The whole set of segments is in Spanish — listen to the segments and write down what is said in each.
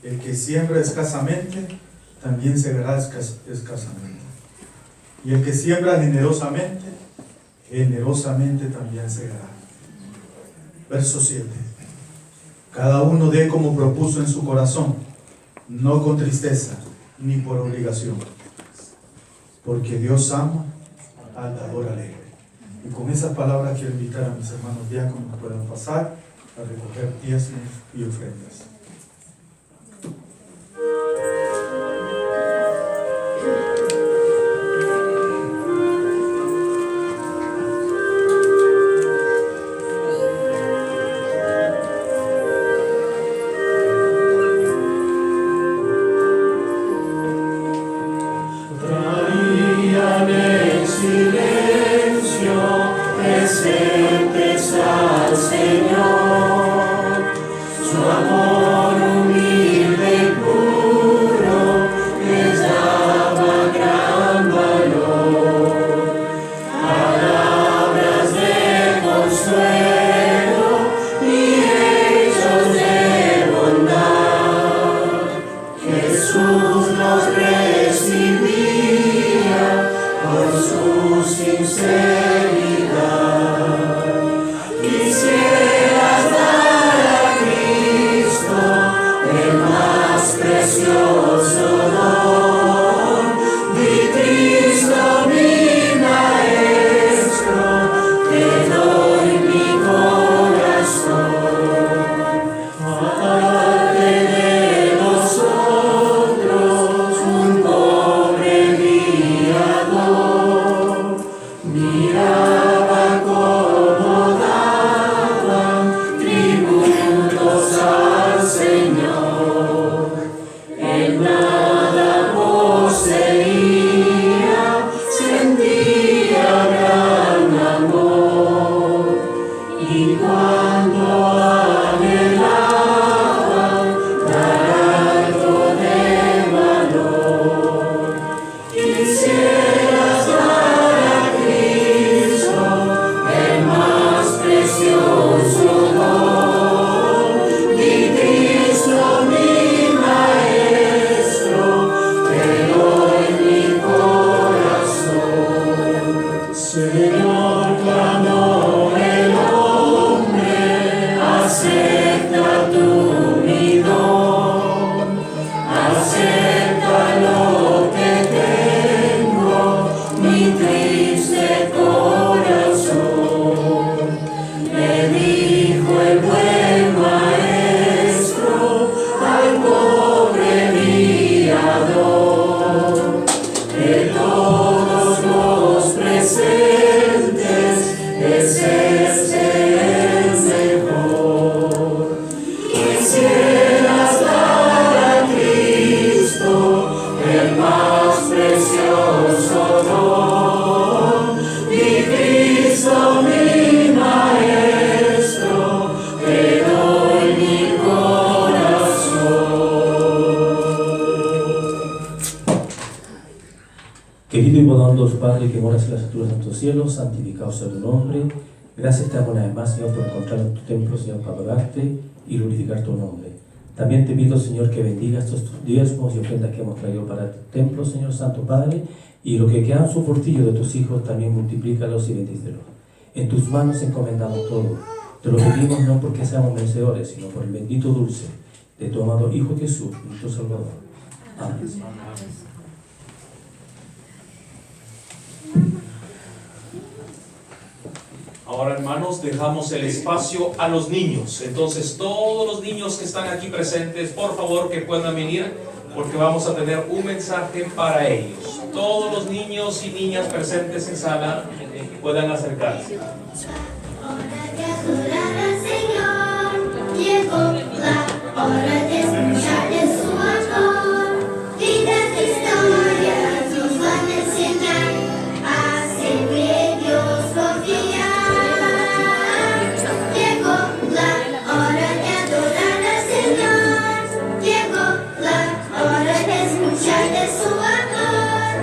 El que siembra escasamente, también segará escasamente. Y el que siembra generosamente, generosamente también segará. Verso 7. Cada uno dé como propuso en su corazón, no con tristeza, ni por obligación. Porque Dios ama al dador alegre. Y con esas palabras quiero invitar a mis hermanos diáconos que puedan pasar a recoger diezmos y ofrendas. Querido y bondadoso Padre, que moras en las alturas de tus cielos, santificado sea tu nombre. Gracias te damos una vez más, Señor, por encontrar en tu templo, Señor, para adorarte y glorificar tu nombre. También te pido, Señor, que bendigas estos diezmos y ofrendas que hemos traído para tu templo, Señor Santo Padre, y lo que quedan soportillos de tus hijos, también multiplícalos y bendícelos. En tus manos encomendamos todo. Te lo pedimos no porque seamos merecedores, sino por el bendito dulce de tu amado Hijo Jesús, nuestro Salvador. Amén. Ahora, hermanos, dejamos el espacio a los niños. Entonces, todos los niños que están aquí presentes, por favor, que puedan venir, porque vamos a tener un mensaje para ellos. Todos los niños y niñas presentes en sala puedan acercarse. Hora de adorar al Señor, llegó la hora de escuchar de su amor. Vidas de historias nos van a enseñar a servir a Dios confiar. Llegó la hora de adorar al Señor, llegó la hora de escuchar de su amor.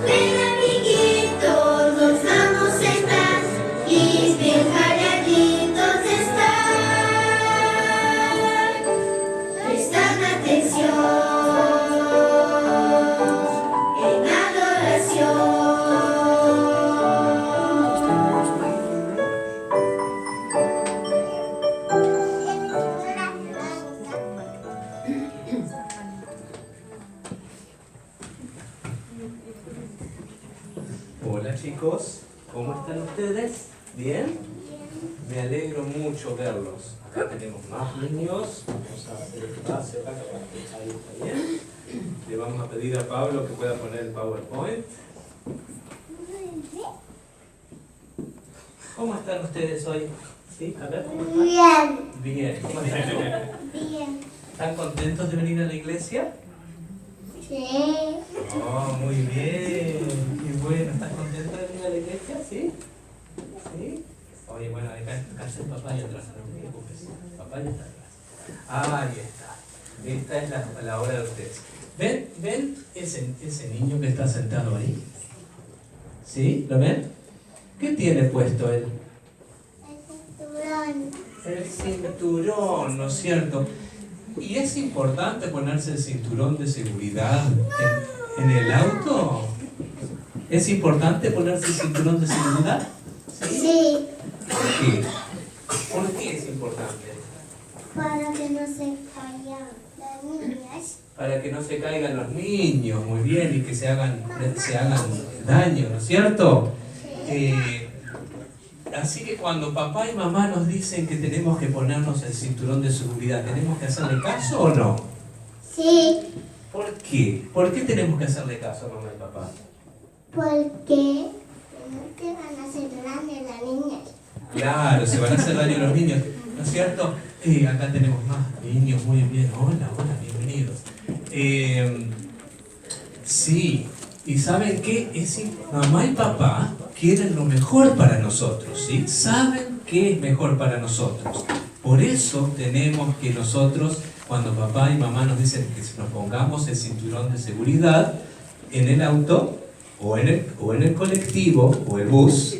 Ven, amiguitos, nos vamos a sentar y bien calladitos estar. Está Hola chicos, ¿cómo están ustedes? ¿Bien? Me alegro mucho verlos. Acá tenemos más niños. Vamos a hacer espacio acá para que ahí está bien. Le vamos a pedir a Pablo que pueda poner el PowerPoint. ¿Cómo están ustedes hoy? ¿Sí? A ver, ¿cómo están? Bien. Bien. ¿Cómo están? Bien. ¿Están contentos de venir a la iglesia? Sí. Oh, muy bien. Qué bueno. ¿Estás contento de venir a la iglesia? ¿Sí? ¿Sí? Oye, bueno, acá está el papá y atrás. No te preocupes. Papá ya está atrás. Ahí está. Esta es la hora de ustedes. ¿Ven ese niño que está sentado ahí? ¿Sí? ¿Lo ven? ¿Qué tiene puesto él? El cinturón, ¿no es cierto? ¿Y es importante ponerse el cinturón de seguridad en el auto? ¿Es importante ponerse el cinturón de seguridad? Sí. ¿Por qué? ¿Por qué es importante? Para que no se caigan las niñas. Para que no se caigan los niños, muy bien, y que se hagan daño, ¿no es cierto? Así que cuando papá y mamá nos dicen que tenemos que ponernos el cinturón de seguridad, ¿tenemos que hacerle caso o no? Sí. ¿Por qué? ¿Por qué tenemos que hacerle caso a mamá y papá? Porque no te van a hacer daño las niñas. Claro, se van a hacer daño a los niños, ¿no es cierto? Acá tenemos más niños, muy bien. Hola, bienvenidos. Sí, y ¿saben qué? Mamá y papá quieren lo mejor para nosotros, ¿sí? Saben qué es mejor para nosotros. Por eso tenemos que nosotros, cuando papá y mamá nos dicen que nos pongamos el cinturón de seguridad en el auto, o en el colectivo, o el bus,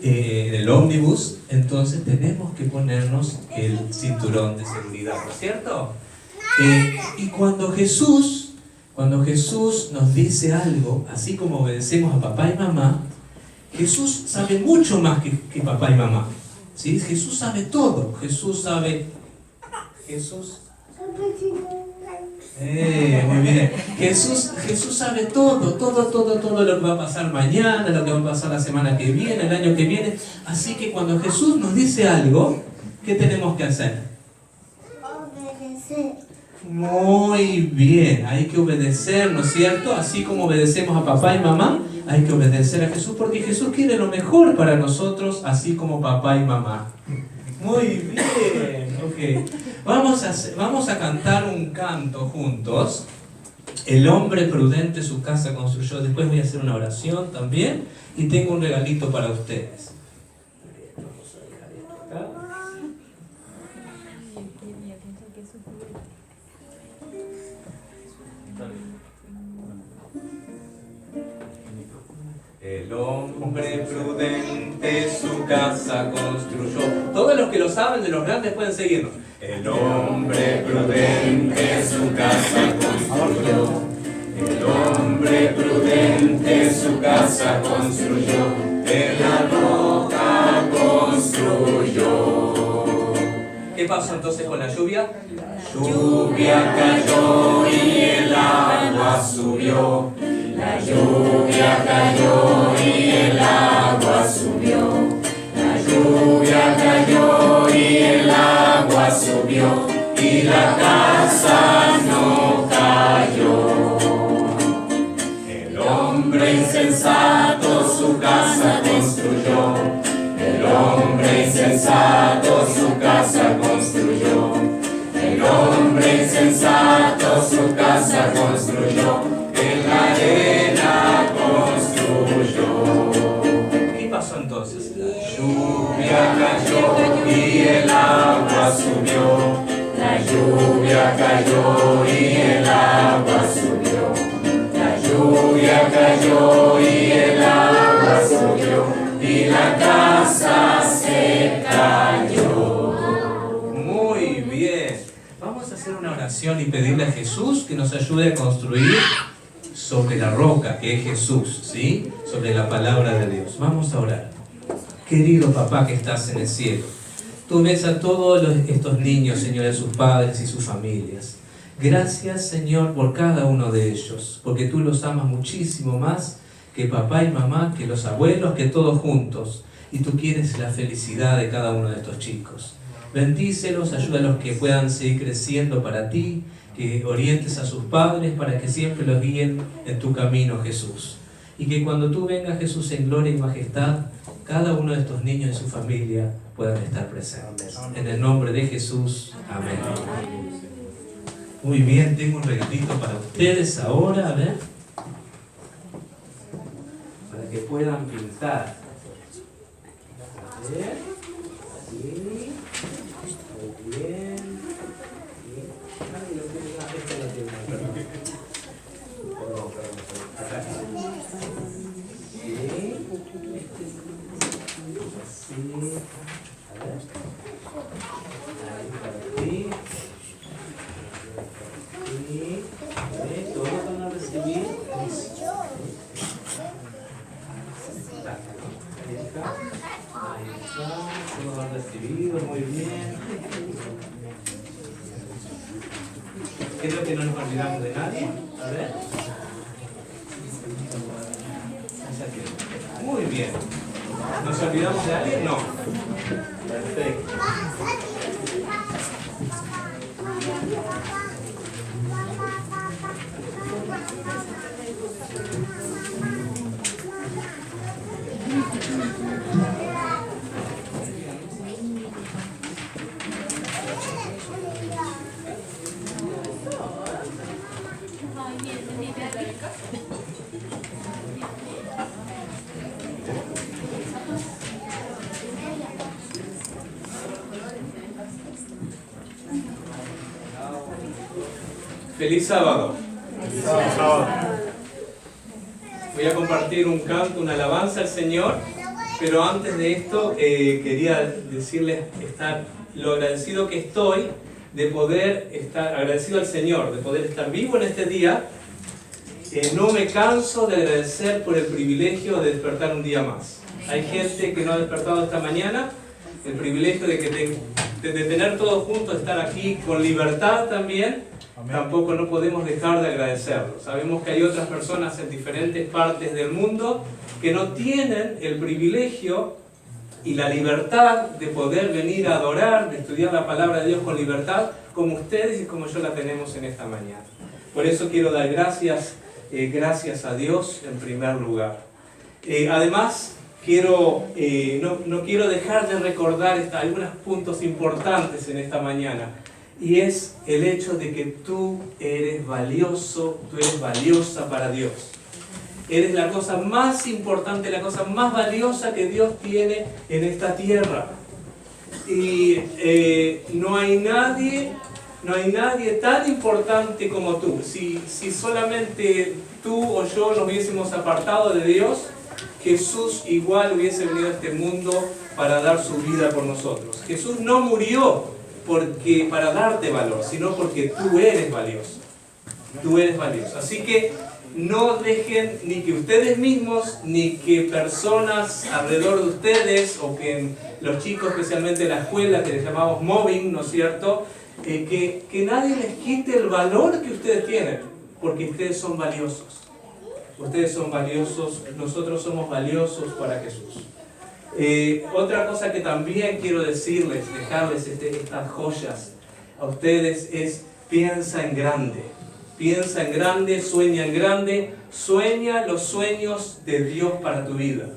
el ómnibus, entonces tenemos que ponernos el cinturón de seguridad, ¿no es cierto? Y cuando Jesús nos dice algo, así como obedecemos a papá y mamá, Jesús sabe mucho más que papá y mamá, ¿sí? Jesús sabe todo, Jesús muy bien. Jesús sabe todo lo que va a pasar mañana, lo que va a pasar la semana que viene, el año que viene. Así que cuando Jesús nos dice algo, ¿qué tenemos que hacer? Obedecer. Muy bien, hay que obedecer, ¿no es cierto? Así como obedecemos a papá y mamá, hay que obedecer a Jesús porque Jesús quiere lo mejor para nosotros, así como papá y mamá. Muy bien, ok. Vamos a cantar un canto juntos. El hombre prudente su casa construyó. Después voy a hacer una oración también y tengo un regalito para ustedes. Vamos a dejar esto acá. El hombre prudente su casa construyó. Todos los que lo saben de los grandes pueden seguirnos. El hombre prudente su casa construyó. El hombre prudente su casa construyó. En la roca construyó. ¿Qué pasó entonces con la lluvia? La lluvia cayó y el agua subió. La lluvia cayó y el agua subió. La lluvia cayó y el agua subió. Y la casa no cayó. El hombre insensato su casa construyó. El hombre insensato su casa construyó. El hombre insensato su casa construyó. En la arena construyó. ¿Qué pasó entonces? La lluvia cayó y el agua subió. La lluvia cayó y el agua subió. La lluvia cayó y el agua subió. Y la casa se cayó. Muy bien. Vamos a hacer una oración y pedirle a Jesús que nos ayude a construir sobre la roca que es Jesús, ¿sí? Sobre la palabra de Dios. Vamos a orar. Querido papá que estás en el cielo, tú ves a todos estos niños, Señor, a sus padres y sus familias. Gracias, Señor, por cada uno de ellos, porque tú los amas muchísimo más que papá y mamá, que los abuelos, que todos juntos. Y tú quieres la felicidad de cada uno de estos chicos. Bendícelos, ayúdalos que puedan seguir creciendo para ti, que orientes a sus padres para que siempre los guíen en tu camino, Jesús. Y que cuando tú vengas, Jesús, en gloria y majestad, cada uno de estos niños y su familia puedan estar presentes. En el nombre de Jesús, amén. Muy bien, tengo un regalito para ustedes ahora, a ver. Para que puedan pintar. A ver. Así. Muy bien. Ay, lo tengo. Este lo tengo. Perdón. Acá. Sí. Así. A ver. Ahí para ti. Sí. Todos van a recibir. Ahí está, todos han recibido, muy bien. Creo que no nos olvidamos de nadie. A ver. Muy bien. ¿Nos olvidamos de alguien? No. Perfecto. Feliz sábado. Voy a compartir un canto, una alabanza al Señor, pero antes de esto quería decirles lo agradecido que estoy de poder estar, agradecido al Señor, de poder estar vivo en este día. No me canso de agradecer por el privilegio de despertar un día más. Hay gente que no ha despertado esta mañana, el privilegio de tener todos juntos, estar aquí con libertad también. Tampoco no podemos dejar de agradecerlo. Sabemos que hay otras personas en diferentes partes del mundo que no tienen el privilegio y la libertad de poder venir a adorar, de estudiar la palabra de Dios con libertad, como ustedes y como yo la tenemos en esta mañana. Por eso quiero dar gracias a Dios en primer lugar. Además, no quiero dejar de recordar algunos puntos importantes en esta mañana. Y es el hecho de que tú eres valioso, tú eres valiosa para Dios. Eres la cosa más importante, la cosa más valiosa que Dios tiene en esta tierra. Y no hay nadie tan importante como tú. Si solamente tú o yo nos hubiésemos apartado de Dios, Jesús igual hubiese venido a este mundo para dar su vida por nosotros. Jesús no murió para darte valor, sino porque tú eres valioso. Tú eres valioso. Así que no dejen ni que ustedes mismos, ni que personas alrededor de ustedes, o que los chicos, especialmente en la escuela, que les llamamos mobbing, ¿no es cierto? Que nadie les quite el valor que ustedes tienen, porque ustedes son valiosos. Ustedes son valiosos, nosotros somos valiosos para Jesús. Otra cosa que también quiero dejarles estas joyas a ustedes es: piensa en grande, sueña en grande, sueña los sueños de Dios para tu vida.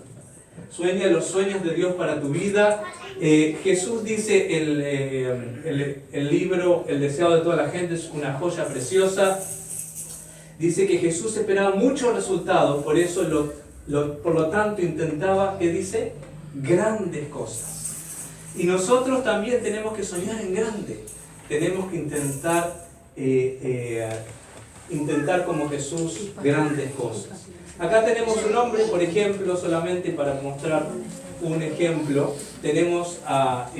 Sueña los sueños de Dios para tu vida. Jesús dice, el libro El deseado de toda la gente es una joya preciosa. Dice que Jesús esperaba muchos resultados, por eso por lo tanto intentaba, ¿qué dice? Grandes cosas. Y nosotros también tenemos que soñar en grande. Tenemos que intentar como Jesús grandes cosas. Acá tenemos un hombre, por ejemplo, solamente para mostrar un ejemplo, tenemos a,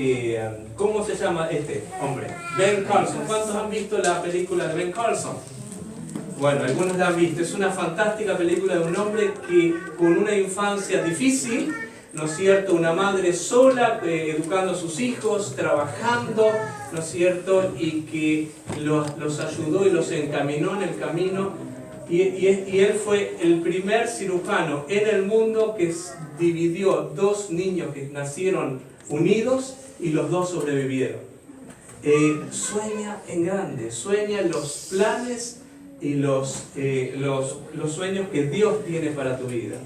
¿cómo se llama este hombre? Ben Carson. ¿Cuántos han visto la película de Ben Carson? Bueno, algunos la han visto. Es una fantástica película de un hombre que con una infancia difícil, ¿no es cierto? Una madre sola, educando a sus hijos, trabajando, ¿no es cierto? Y que los ayudó y los encaminó en el camino. Y él fue el primer cirujano en el mundo que dividió dos niños que nacieron unidos y los dos sobrevivieron. Sueña en grande, sueña en los planes y los sueños que Dios tiene para tu vida.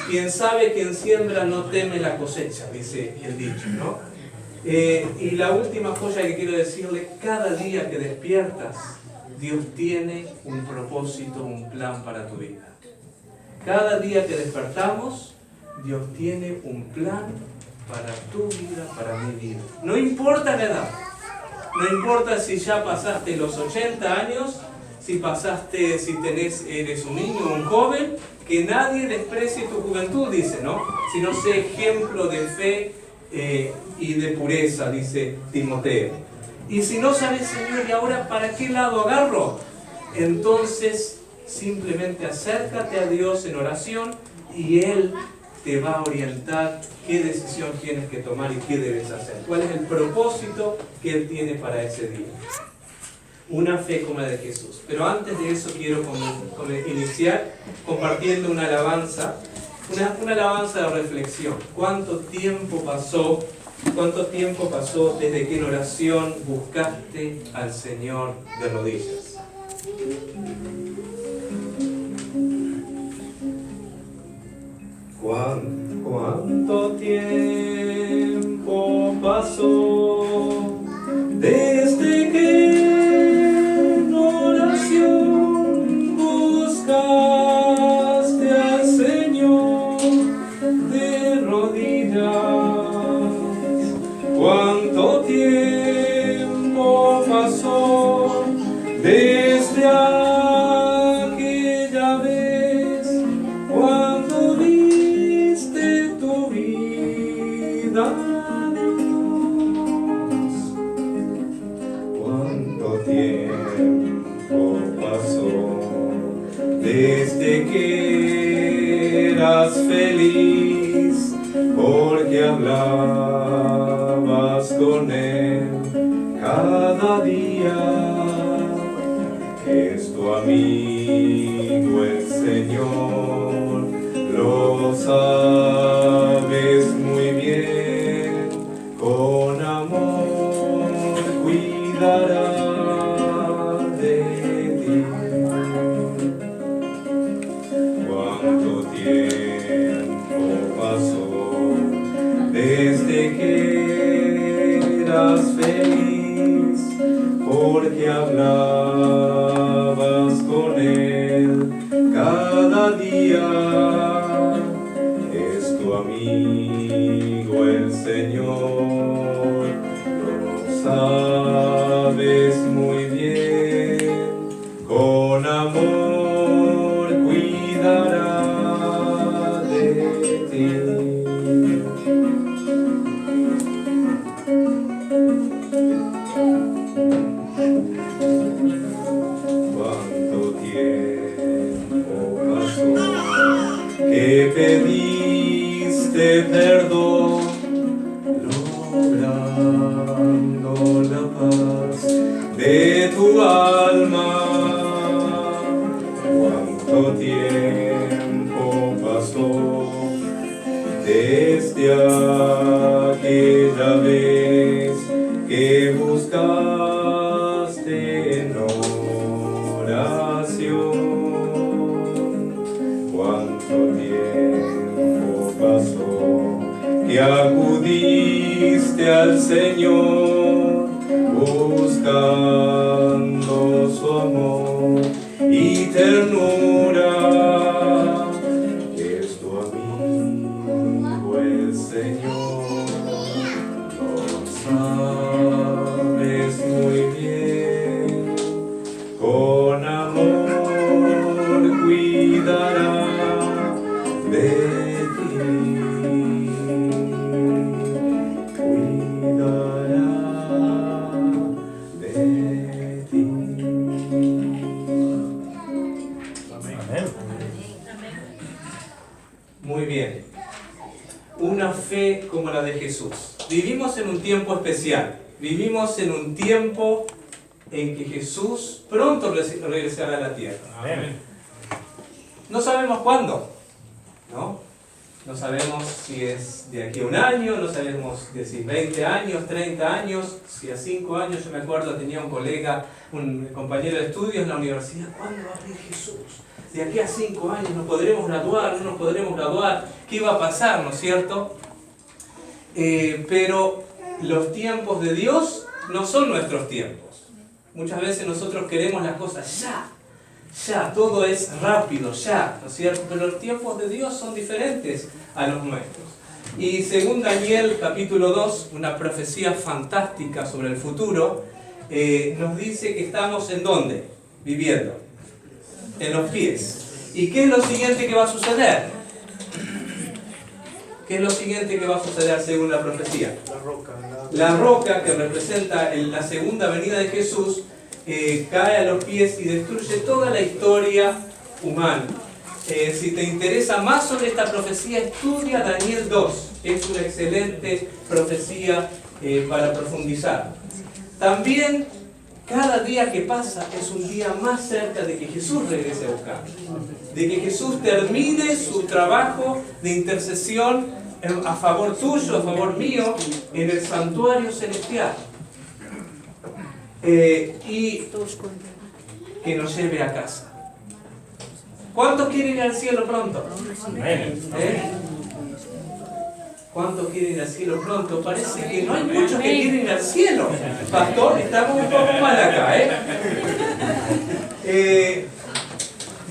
Quien sabe, quien siembra no teme la cosecha, dice el dicho, ¿no? Y la última cosa que quiero decirle, cada día que despiertas, Dios tiene un propósito, un plan para tu vida. Cada día que despertamos, Dios tiene un plan para tu vida, para mi vida. No importa la edad, no importa si ya pasaste los 80 años, si eres un niño o un joven, que nadie desprecie tu juventud, dice, ¿no? Sino sé ejemplo de fe y de pureza, dice Timoteo. Y si no sabes, Señor, ¿y ahora para qué lado agarro? Entonces simplemente acércate a Dios en oración y Él te va a orientar qué decisión tienes que tomar y qué debes hacer. ¿Cuál es el propósito que Él tiene para ese día? Una fe como la de Jesús. Pero antes de eso quiero iniciar compartiendo una alabanza, una alabanza de reflexión. ¿Cuánto tiempo pasó desde que en oración buscaste al Señor de rodillas? ¿Cuánto tiempo pasó desde que en oración buscaste al Señor de rodillas? ¿Cuánto tiempo pasó desde aquella vez cuando diste tu vida a Dios? ¿Cuánto tiempo pasó desde que eras feliz porque hablabas con Él cada día? Es tu amigo el Señor, lo sabes muy bien, con amor cuidará de ti. ¿Cuánto tiempo pasó desde que eras feliz porque hablabas con Él cada día? Es tu amigo el Señor, lo sabes muy bien, con amor cuidará de ti. ¿Cuánto tiempo pasó que pediste perdón, logrando la paz de tu alma? ¿Cuánto tiempo pasó desde aquella vez que buscaste en oración? ¿Cuánto tiempo pasó que acudiste al Señor buscando su amor y ternura? Es tu amigo el Señor, lo sabes muy bien, con amor cuidará de ti, cuidará de ti. Amén. Muy bien. Una fe como la de Jesús. Vivimos en un tiempo especial. vivimos en un tiempo en que Jesús pronto regresará a la tierra. Amén. No sabemos cuándo, ¿no? No sabemos si es de aquí a un año, no sabemos de si 20 años, 30 años, si a 5 años. Yo me acuerdo, tenía un colega, un compañero de estudios en la universidad. ¿Cuándo va a venir Jesús? De aquí a 5 años nos podremos graduar, no nos podremos graduar. ¿Qué iba a pasar, no es cierto? Pero los tiempos de Dios no son nuestros tiempos. Muchas veces nosotros queremos las cosas ya, todo es rápido, ya, ¿no es cierto? Pero los tiempos de Dios son diferentes a los nuestros. Y según Daniel capítulo 2, una profecía fantástica sobre el futuro, nos dice que estamos ¿en dónde? Viviendo. En los pies. ¿Y qué es lo siguiente que va a suceder? ¿Qué es lo siguiente que va a suceder según la profecía? La roca que representa la segunda venida de Jesús cae a los pies y destruye toda la historia humana. Si te interesa más sobre esta profecía, estudia Daniel 2. Es una excelente profecía para profundizar. También, cada día que pasa es un día más cerca de que Jesús regrese a buscar. De que Jesús termine su trabajo de intercesión a favor tuyo, a favor mío, en el santuario celestial. Y que nos lleve a casa. ¿Cuántos quieren ir al cielo pronto? ¿Cuántos quieren ir al cielo pronto? Parece que no hay muchos que quieren ir al cielo. Pastor, estamos un poco mal acá,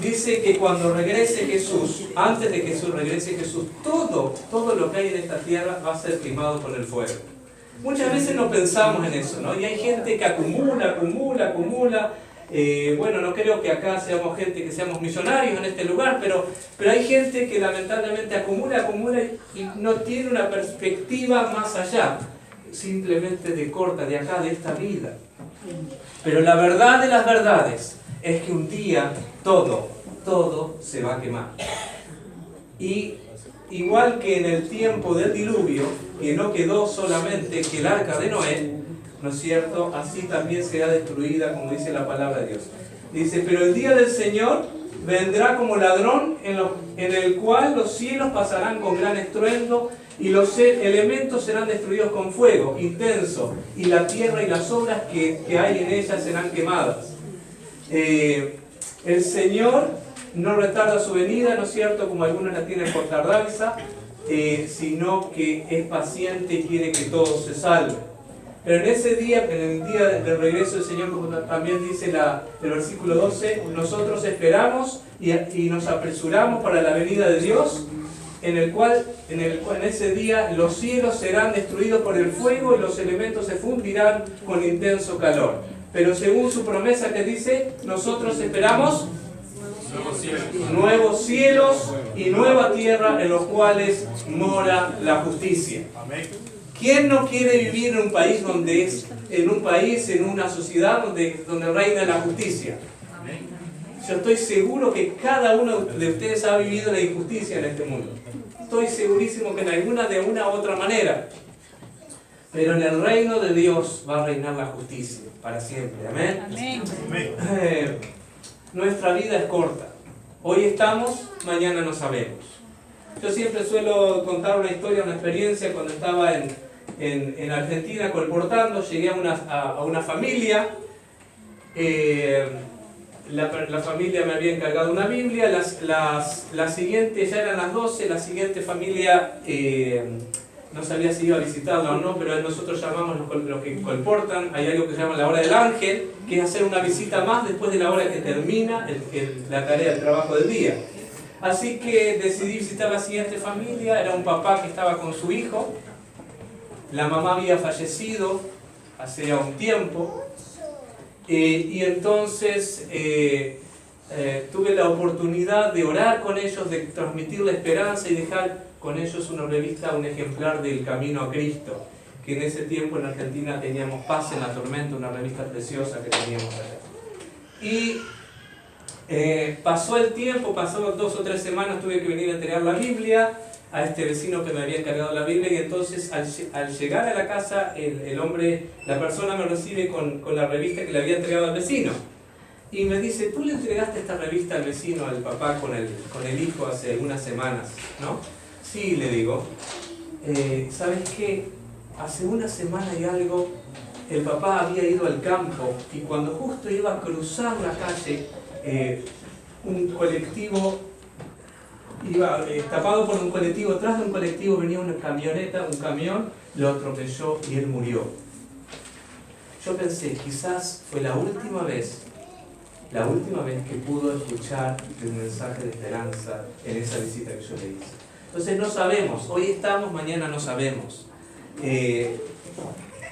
dice que cuando regrese Jesús, antes de que Jesús regrese Jesús, todo lo que hay en esta tierra va a ser quemado por el fuego. Muchas veces no pensamos en eso, ¿no? Y hay gente que acumula. Bueno, no creo que acá seamos gente que seamos millonarios en este lugar, pero hay gente que lamentablemente acumula y no tiene una perspectiva más allá, simplemente de corta, de acá, de esta vida. Pero la verdad de las verdades es que un día todo se va a quemar. Y igual que en el tiempo del diluvio, que no quedó solamente que el arca de Noé, ¿no es cierto? Así también será destruida, como dice la palabra de Dios. Dice, pero el día del Señor vendrá como ladrón, en el cual los cielos pasarán con gran estruendo, y los elementos serán destruidos con fuego intenso, y la tierra y las obras que hay en ella serán quemadas. El Señor no retarda su venida, ¿no es cierto?, como algunos la tienen por tardanza, sino que es paciente y quiere que todos se salven. Pero en ese día, en el día del regreso del Señor, como también dice el versículo 12, nosotros esperamos y nos apresuramos para la venida de Dios, en ese día los cielos serán destruidos por el fuego y los elementos se fundirán con intenso calor. Pero según su promesa que dice, nosotros esperamos nuevos cielos y nueva tierra en los cuales mora la justicia. ¿Quién no quiere vivir en un país en una sociedad donde reina la justicia? Yo estoy seguro que cada uno de ustedes ha vivido la injusticia en este mundo. Estoy segurísimo que de una u otra manera. Pero en el reino de Dios va a reinar la justicia para siempre. Amén. Amén. Nuestra vida es corta. Hoy estamos, mañana no sabemos. Yo siempre suelo contar una historia, una experiencia cuando estaba en Argentina colportando. Llegué a una familia. La familia me había encargado una Biblia. La siguiente, ya eran las 12, la siguiente familia no sabía si iba a visitarla o no, pero nosotros llamamos los que colportan, hay algo que se llama la hora del ángel, que es hacer una visita más después de la hora que termina la tarea, el trabajo del día. Así que decidí visitar la siguiente familia. Era un papá que estaba con su hijo. La mamá había fallecido hace ya un tiempo. Y entonces tuve la oportunidad de orar con ellos, de transmitir la esperanza y dejar con ellos una revista, un ejemplar del Camino a Cristo, que en ese tiempo en Argentina teníamos Paz en la Tormenta, una revista preciosa que teníamos allá. Y pasó el tiempo, pasó 2 o 3 semanas, tuve que venir a entregar la Biblia. a este vecino que me había encargado la Biblia, y entonces al llegar a la casa, el hombre, la persona me recibe con la revista que le había entregado al vecino. Y me dice, tú le entregaste esta revista al vecino, al papá, con el hijo hace algunas semanas, ¿no? Sí, le digo. ¿Sabes qué? Hace una semana y algo, el papá había ido al campo y cuando justo iba a cruzar la calle, un colectivo, iba tapado por un colectivo, atrás de un colectivo venía una camioneta, un camión, lo atropelló y él murió. Yo pensé, quizás fue la última vez que pudo escuchar el mensaje de esperanza en esa visita que yo le hice. Entonces no sabemos, hoy estamos, mañana no sabemos.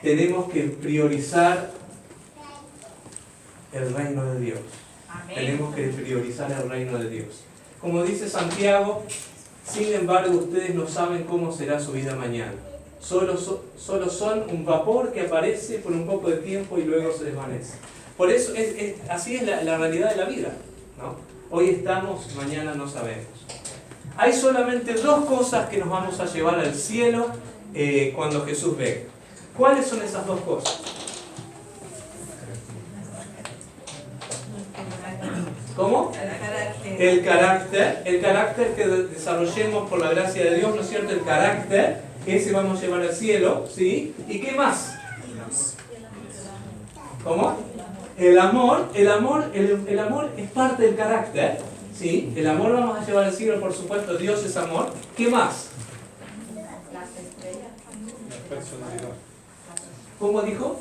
Tenemos que priorizar el reino de Dios. Amén. Tenemos que priorizar el reino de Dios. Como dice Santiago, sin embargo ustedes no saben cómo será su vida mañana. Solo son un vapor que aparece por un poco de tiempo y luego se desvanece. Por eso así es la realidad de la vida, ¿no? Hoy estamos, mañana no sabemos. Hay solamente dos cosas que nos vamos a llevar al cielo cuando Jesús venga. ¿Cuáles son esas dos cosas? ¿Cómo? El carácter que desarrollemos por la gracia de Dios, ¿no es cierto? El carácter, ese vamos a llevar al cielo, ¿sí? ¿Y qué más? ¿Cómo? El amor es parte del carácter, ¿sí? El amor vamos a llevar al cielo, por supuesto, Dios es amor. ¿Qué más? Las estrellas. La personalidad. ¿Cómo dijo?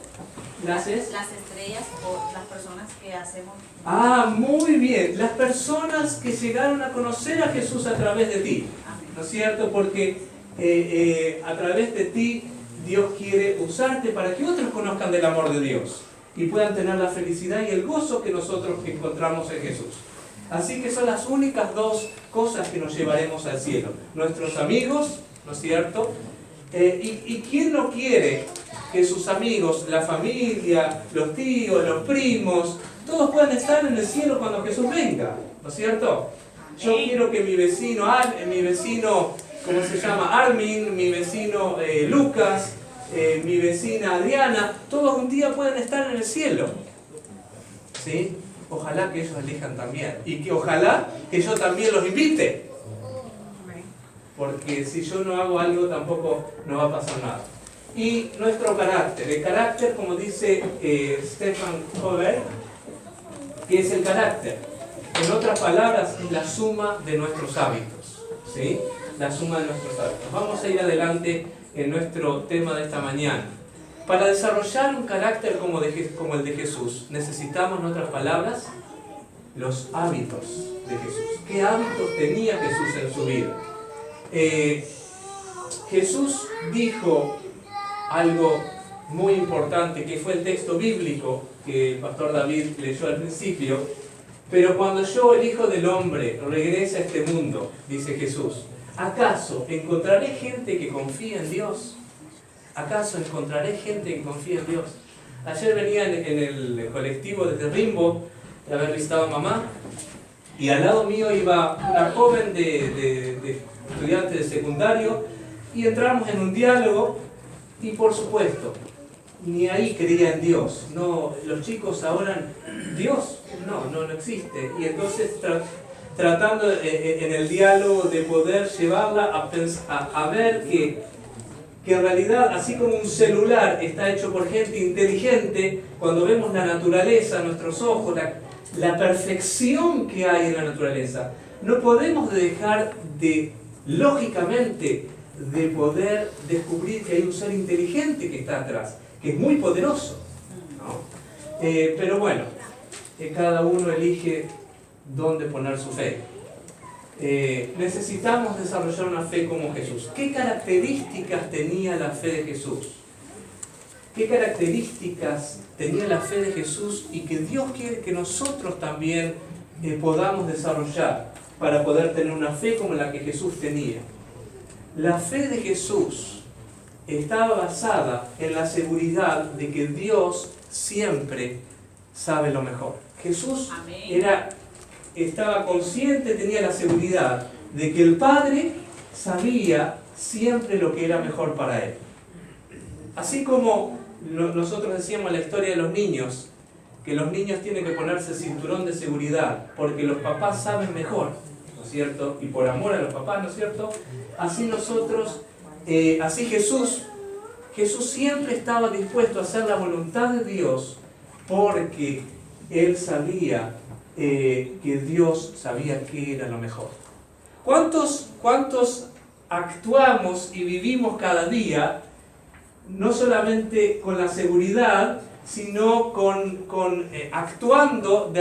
Las estrellas o las personas que hacemos. Ah, muy bien. Las personas que llegaron a conocer a Jesús a través de ti, ¿no es cierto? Porque a través de ti Dios quiere usarte para que otros conozcan del amor de Dios y puedan tener la felicidad y el gozo que nosotros encontramos en Jesús. Así que son las únicas dos cosas que nos llevaremos al cielo. Nuestros amigos, ¿no es cierto? ¿Y quién no quiere que sus amigos, la familia, los tíos, los primos, todos puedan estar en el cielo cuando Jesús venga? ¿No es cierto? Yo quiero que mi vecino, ¿cómo se llama? Armin, mi vecino Lucas, mi vecina Adriana, todos un día puedan estar en el cielo. ¿Sí? Ojalá que ellos elijan también. Y que ojalá que yo también los invite. Porque si yo no hago algo tampoco no va a pasar nada. Y nuestro carácter. El carácter, como dice Stefan Hover, ¿qué es el carácter? En otras palabras, es la suma de nuestros hábitos. ¿Sí? La suma de nuestros hábitos. Vamos a ir adelante en nuestro tema de esta mañana. Para desarrollar un carácter como el de Jesús, necesitamos, en otras palabras, los hábitos de Jesús. ¿Qué hábitos tenía Jesús en su vida? Jesús dijo algo muy importante, que fue el texto bíblico que el pastor David leyó al principio. Pero cuando yo, el Hijo del Hombre, regrese a este mundo, dice Jesús, ¿acaso encontraré gente que confía en Dios? ¿Acaso encontraré gente que confía en Dios? Ayer venía en el colectivo desde Rimbo de haber visitado a mamá, y al lado mío iba una joven de estudiante de secundario, y entramos en un diálogo, y por supuesto, ni ahí creía en Dios. No, los chicos ahora, Dios no existe. Y entonces tratando en el diálogo de poder llevarla a ver que en realidad, así como un celular está hecho por gente inteligente, cuando vemos la naturaleza, nuestros ojos, la perfección que hay en la naturaleza, no podemos dejar de, lógicamente, de poder descubrir que hay un ser inteligente que está atrás, que es muy poderoso, ¿no? Pero bueno, cada uno elige dónde poner su fe. Necesitamos desarrollar una fe como Jesús. ¿Qué características tenía la fe de Jesús? ¿Qué características tenía la fe de Jesús y que Dios quiere que nosotros también podamos desarrollar para poder tener una fe como la que Jesús tenía? La fe de Jesús estaba basada en la seguridad de que Dios siempre sabe lo mejor. Jesús estaba consciente, tenía la seguridad de que el Padre sabía siempre lo que era mejor para él. Así como nosotros decíamos en la historia de los niños, que los niños tienen que ponerse cinturón de seguridad porque los papás saben mejor, ¿no es cierto? Y por amor a los papás, ¿no es cierto? Así nosotros, así Jesús siempre estaba dispuesto a hacer la voluntad de Dios porque Él sabía que Dios sabía qué era lo mejor. ¿Cuántos actuamos y vivimos cada día no solamente con la seguridad, sino actuando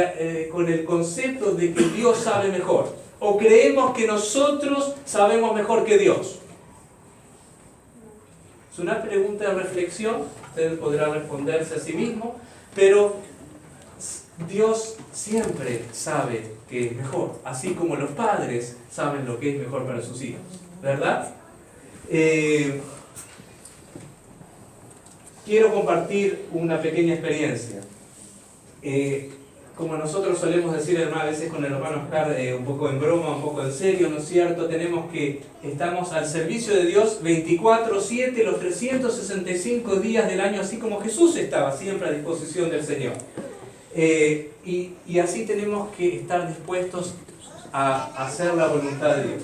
con el concepto de que Dios sabe mejor? ¿O creemos que nosotros sabemos mejor que Dios? Es una pregunta de reflexión, usted podrá responderse a sí mismo, pero Dios siempre sabe que es mejor, así como los padres saben lo que es mejor para sus hijos, ¿verdad? Quiero compartir una pequeña experiencia. Como nosotros solemos decir a veces con el hermano Oscar, un poco en broma, un poco en serio, ¿no es cierto? Estamos al servicio de Dios 24/7, los 365 días del año, así como Jesús estaba siempre a disposición del Señor. Y así tenemos que estar dispuestos a hacer la voluntad de Dios.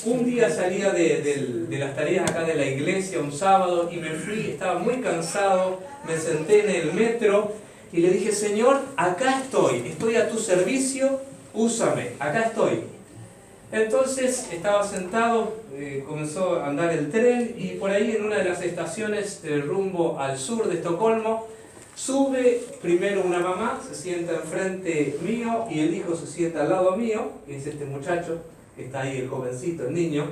Un día salía de las tareas acá de la iglesia, un sábado, y me fui, estaba muy cansado, me senté en el metro y le dije: Señor, acá estoy a tu servicio, úsame, acá estoy. Entonces estaba sentado, comenzó a andar el tren y por ahí en una de las estaciones rumbo al sur de Estocolmo, sube primero una mamá, se sienta enfrente mío y el hijo se sienta al lado mío, que es este muchacho, que está ahí el jovencito, el niño,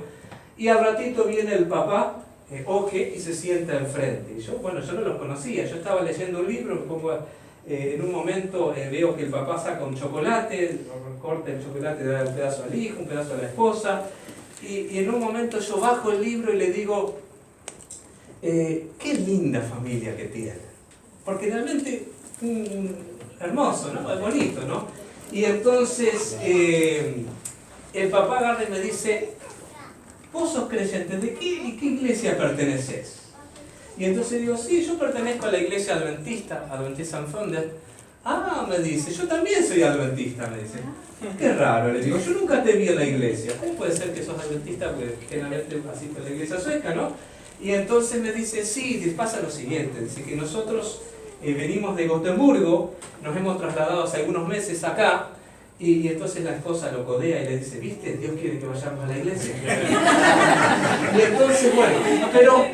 y al ratito viene el papá, Oje, y se sienta enfrente. Y yo no los conocía, yo estaba leyendo un libro, me pongo en un momento veo que el papá saca un chocolate, corta el chocolate, da un pedazo al hijo, un pedazo a la esposa, y en un momento yo bajo el libro y le digo: qué linda familia que tiene. Porque realmente, hermoso, ¿no? Es bonito, ¿no? Y entonces, el papá agarra y me dice: ¿vos sos creyente? ¿De qué iglesia perteneces? Y entonces digo: sí, yo pertenezco a la iglesia adventista, Adventist Unfounded. Ah, me dice, yo también soy adventista, me dice. Qué raro, le digo, yo nunca te vi en la iglesia. ¿Cómo puede ser que sos adventista? Porque generalmente así en la iglesia sueca, ¿no? Y entonces me dice: sí, pasa lo siguiente, dice que nosotros venimos de Gotemburgo, nos hemos trasladado hace algunos meses acá, y entonces la esposa lo codea y le dice: ¿viste? Dios quiere que vayamos a la iglesia. Y entonces, pero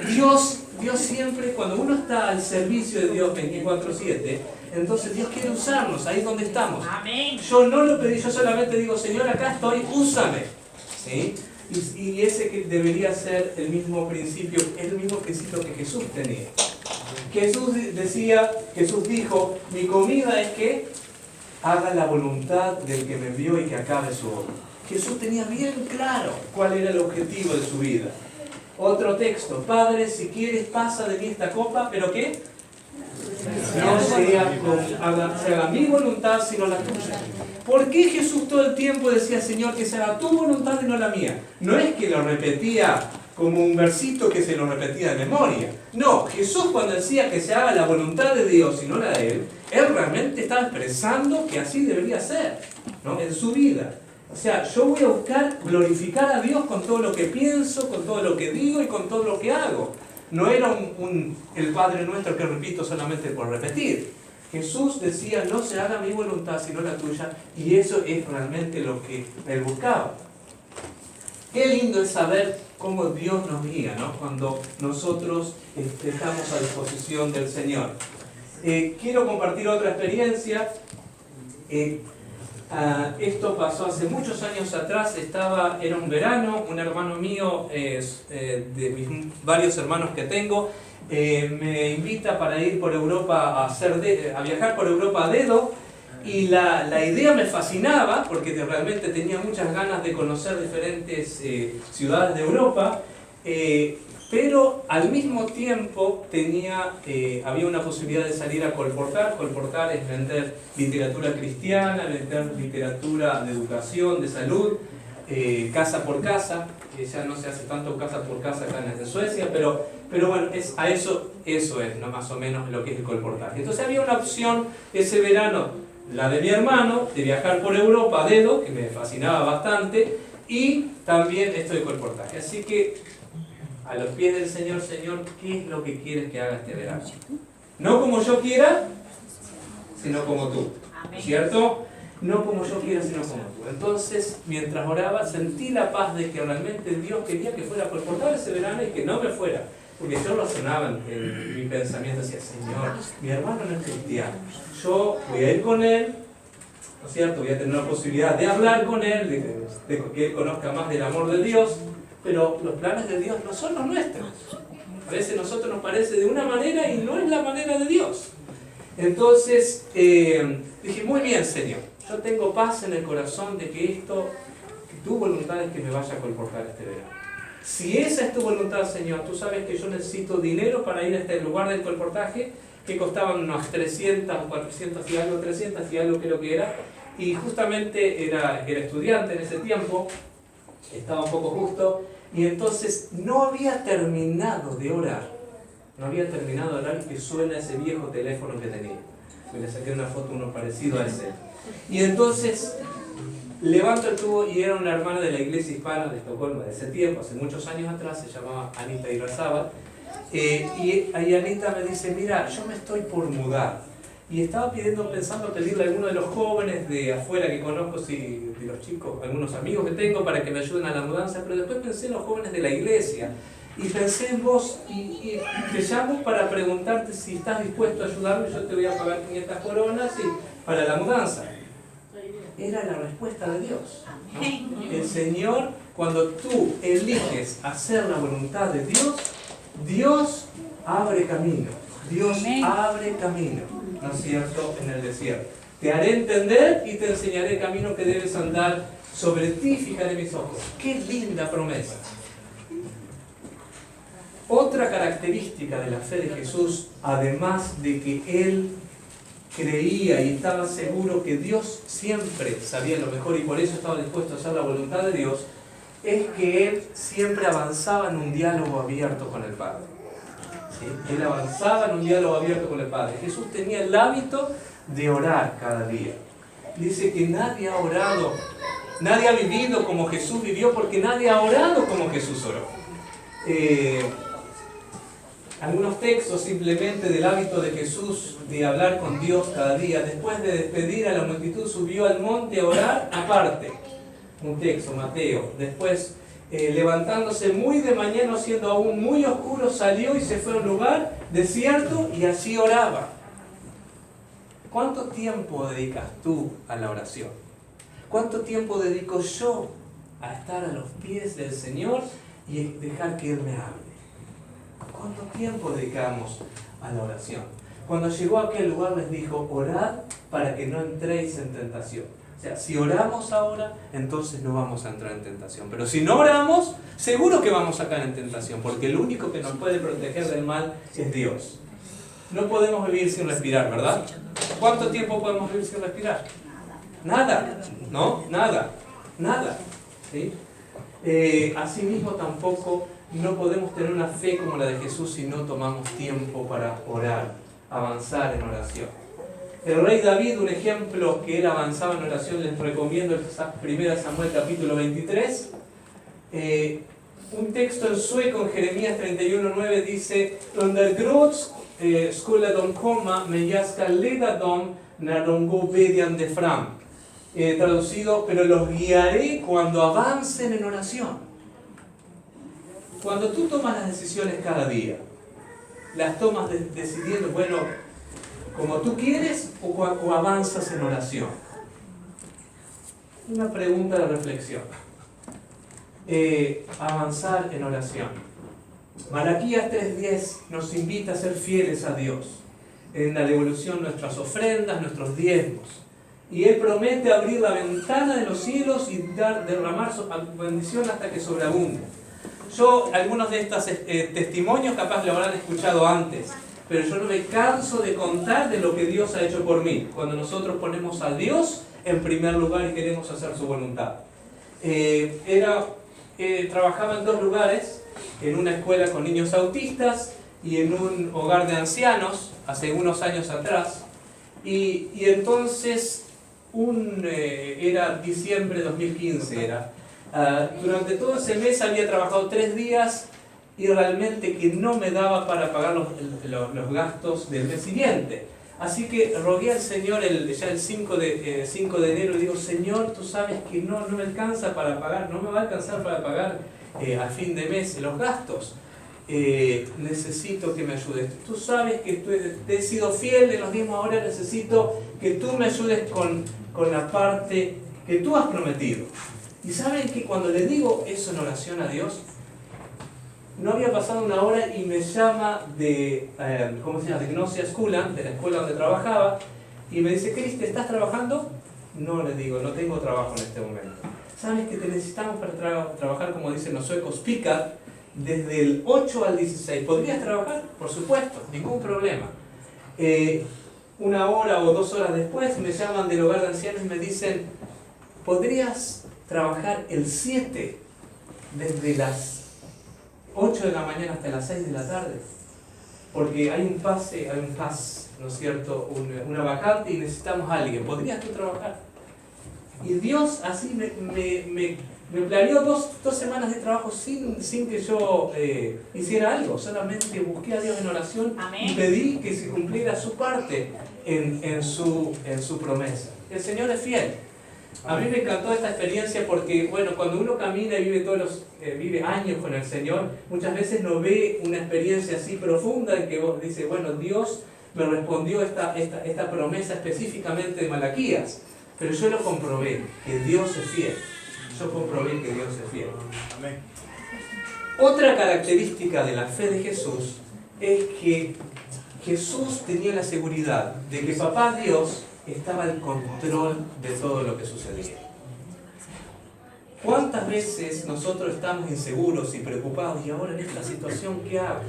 Dios siempre, cuando uno está al servicio de Dios 24/7, entonces Dios quiere usarnos, ahí es donde estamos. Amén. Yo no lo pedí, yo solamente digo: Señor, acá estoy, úsame. ¿Sí? Y ese que debería ser el mismo principio, es el mismo principio que Jesús tenía. Jesús dijo: mi comida es que haga la voluntad del que me envió y que acabe su obra. Jesús tenía bien claro cuál era el objetivo de su vida. Otro texto: Padre, si quieres pasa de mí esta copa, pero ¿qué? No se haga mi voluntad sino la tuya. ¿Por qué Jesús todo el tiempo decía: Señor, que se haga tu voluntad y no la mía? No es que lo repetía como un versito que se lo repetía de memoria. No, Jesús cuando decía que se haga la voluntad de Dios y no la de Él realmente estaba expresando que así debería ser, ¿no? En su vida. O sea, yo voy a buscar glorificar a Dios con todo lo que pienso, con todo lo que digo y con todo lo que hago. No era el Padre Nuestro que repito solamente por repetir. Jesús decía: no se haga mi voluntad sino la tuya, y eso es realmente lo que Él buscaba. Qué lindo es saber cómo Dios nos guía, ¿no? Cuando nosotros estamos a disposición del Señor. Quiero compartir otra experiencia. Esto pasó hace muchos años atrás, era un verano, un hermano mío, de mis varios hermanos que tengo, me invita para ir por Europa a viajar por Europa a dedo, y la idea me fascinaba porque realmente tenía muchas ganas de conocer diferentes ciudades de Europa, pero al mismo tiempo había una posibilidad de salir a colportar. Colportar es vender literatura cristiana, vender literatura de educación, de salud, casa por casa, que ya no se hace tanto casa por casa acá en Suecia, pero bueno, eso es, ¿no? Más o menos lo que es el colportaje. Entonces había una opción ese verano, la de mi hermano, de viajar por Europa a dedo, que me fascinaba bastante, y también esto de colportaje. Así que, a los pies del Señor, Señor, ¿qué es lo que quieres que haga este verano? No como yo quiera, sino como tú, ¿cierto? No como yo quiera, sino como tú. Entonces, mientras oraba, sentí la paz de que realmente Dios quería que fuera colportable ese verano y que no me fuera. Porque yo razonaba en mi pensamiento, decía, Señor, mi hermano no es cristiano, yo voy a ir con él, ¿no es cierto? Voy a tener la posibilidad de hablar con él, de que él conozca más del amor de Dios, pero los planes de Dios no son los nuestros. A veces a nosotros nos parece de una manera y no es la manera de Dios. Entonces dije, muy bien, Señor, yo tengo paz en el corazón de que tu voluntad es que me vaya a colportar este verano. Si esa es tu voluntad, Señor, tú sabes que yo necesito dinero para ir a este lugar del colportaje, que costaban unos 300 o 400 y algo, 300 y algo creo que era, y justamente era estudiante en ese tiempo, estaba un poco justo, y entonces no había terminado de orar, y que suena ese viejo teléfono que tenía. Me le saqué una foto, uno parecido a ese. Y entonces levanto el tubo y era una hermana de la iglesia hispana de Estocolmo de ese tiempo, hace muchos años atrás, se llamaba Anita Irrazábal. Y ahí Anita me dice, mira, yo me estoy por mudar. Y estaba pensando pedirle a alguno de los jóvenes de afuera que conozco, de los chicos, algunos amigos que tengo, para que me ayuden a la mudanza, pero después pensé en los jóvenes de la iglesia. Y pensé en vos y te llamo para preguntarte si estás dispuesto a ayudarme, yo te voy a pagar 500 coronas para la mudanza. Era la respuesta de Dios, ¿no? El Señor, cuando tú eliges hacer la voluntad de Dios, Dios abre camino. Dios abre camino, ¿no es cierto?, en el desierto. Te haré entender y te enseñaré el camino que debes andar. Sobre ti fijaré mis ojos. ¡Qué linda promesa! Otra característica de la fe de Jesús, además de que Él creía y estaba seguro que Dios siempre sabía lo mejor y por eso estaba dispuesto a hacer la voluntad de Dios, es que Él siempre avanzaba en un diálogo abierto con el Padre. ¿Sí? Él avanzaba en un diálogo abierto con el Padre. Jesús tenía el hábito de orar cada día. Dice que nadie ha orado, nadie ha vivido como Jesús vivió, porque nadie ha orado como Jesús oró. Algunos textos simplemente del hábito de Jesús de hablar con Dios cada día. Después de despedir a la multitud, subió al monte a orar aparte. Un texto, Mateo. Después, levantándose muy de mañana, siendo aún muy oscuro, salió y se fue a un lugar desierto y allí oraba. ¿Cuánto tiempo dedicas tú a la oración? ¿Cuánto tiempo dedico yo a estar a los pies del Señor y dejar que Él me hable? ¿Cuánto tiempo dedicamos a la oración? Cuando llegó a aquel lugar les dijo, orad para que no entréis en tentación. O sea, si oramos ahora, entonces no vamos a entrar en tentación. Pero si no oramos, seguro que vamos a caer en tentación, porque el único que nos puede proteger del mal es Dios. No podemos vivir sin respirar, ¿verdad? ¿Cuánto tiempo podemos vivir sin respirar? Nada, ¿no? Nada. ¿Sí? Asimismo tampoco no podemos tener una fe como la de Jesús si no tomamos tiempo para orar, avanzar en oración. El rey David, un ejemplo que él avanzaba en oración, les recomiendo el 1 Samuel capítulo 23. Un texto en sueco, en Jeremías 31:9, dice: Under Grods skulle de komma, men jag ska leda dem när de går bedjande fram. Traducido, pero los guiaré cuando avancen en oración. Cuando tú tomas las decisiones cada día, las tomas decidiendo, bueno, como tú quieres o avanzas en oración. Una pregunta de reflexión. Avanzar en oración. Malaquías 3:10 nos invita a ser fieles a Dios en la devolución de nuestras ofrendas, nuestros diezmos. Y Él promete abrir la ventana de los cielos y derramar su bendición hasta que sobreabunde. Algunos de estos testimonios capaz lo habrán escuchado antes, pero yo no me canso de contar de lo que Dios ha hecho por mí, cuando nosotros ponemos a Dios en primer lugar y queremos hacer su voluntad. trabajaba en 2 lugares, en una escuela con niños autistas y en un hogar de ancianos, hace unos años atrás. Y entonces, era diciembre de 2015, durante todo ese mes había trabajado 3 días y realmente que no me daba para pagar los gastos del mes siguiente. Así que rogué al Señor ya el 5 de enero y digo, Señor, tú sabes que no me alcanza para pagar, no me va a alcanzar para pagar a fin de mes los gastos. Necesito que me ayudes. Tú sabes que te he sido fiel en los diezmos, ahora necesito que tú me ayudes con la parte que tú has prometido. Y saben que cuando le digo eso en oración a Dios, no había pasado una hora y me llama de Gnosia Schoolan, de la escuela donde trabajaba, y me dice, Cristi, ¿estás trabajando? No, le digo, no tengo trabajo en este momento. ¿Sabes que te necesitamos para trabajar, como dicen los suecos, pica, desde el 8 al 16? ¿Podrías trabajar? Por supuesto, ningún problema. 1 hora o 2 horas después me llaman del hogar de ancianos y me dicen, ¿podrías trabajar el 7 desde las 8 de la mañana hasta las 6 de la tarde? Porque hay un pase, ¿no es cierto? Una vacante y necesitamos a alguien. ¿Podrías tú trabajar? Y Dios así me planeó dos semanas de trabajo sin que yo hiciera algo. Solamente busqué a Dios en oración. Amén. Y pedí que se cumpliera su parte en su promesa. El Señor es fiel. A mí me encantó esta experiencia porque, bueno, cuando uno camina y vive años con el Señor, muchas veces no ve una experiencia así profunda en que vos dices, bueno, Dios me respondió esta promesa específicamente de Malaquías, pero yo lo comprobé, que Dios es fiel. Yo comprobé que Dios es fiel. Amén. Otra característica de la fe de Jesús es que Jesús tenía la seguridad de que Papá Dios estaba al control de todo lo que sucedía. ¿Cuántas veces nosotros estamos inseguros y preocupados? ¿Y ahora en esta situación qué hago?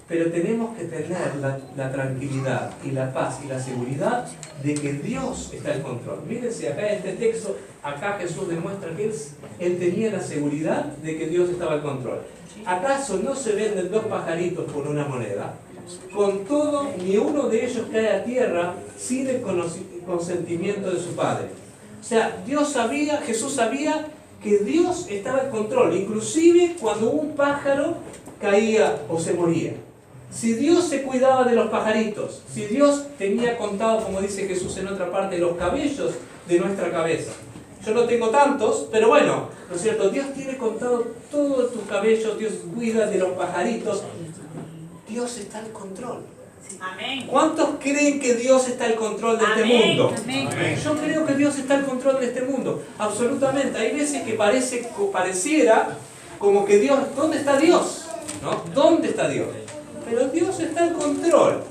Pero tenemos que tener la tranquilidad y la paz y la seguridad de que Dios está al control. Mírense, acá en este texto, acá Jesús demuestra que él tenía la seguridad de que Dios estaba al control. ¿Acaso no se venden 2 pajaritos por una moneda? Con todo, ni uno de ellos cae a tierra sin el consentimiento de su Padre. O sea, Jesús sabía que Dios estaba en control, inclusive cuando un pájaro caía o se moría. Si Dios se cuidaba de los pajaritos, si Dios tenía contado, como dice Jesús en otra parte, los cabellos de nuestra cabeza. Yo no tengo tantos, pero bueno, ¿no es cierto? Dios tiene contado todos tus cabellos, Dios cuida de los pajaritos. Dios está al control. Amén. ¿Cuántos creen que Dios está al control de este mundo? Amén. Yo creo que Dios está al control de este mundo. Absolutamente. Hay veces que pareciera como que Dios, ¿dónde está Dios? ¿No? ¿Dónde está Dios? Pero Dios está al control.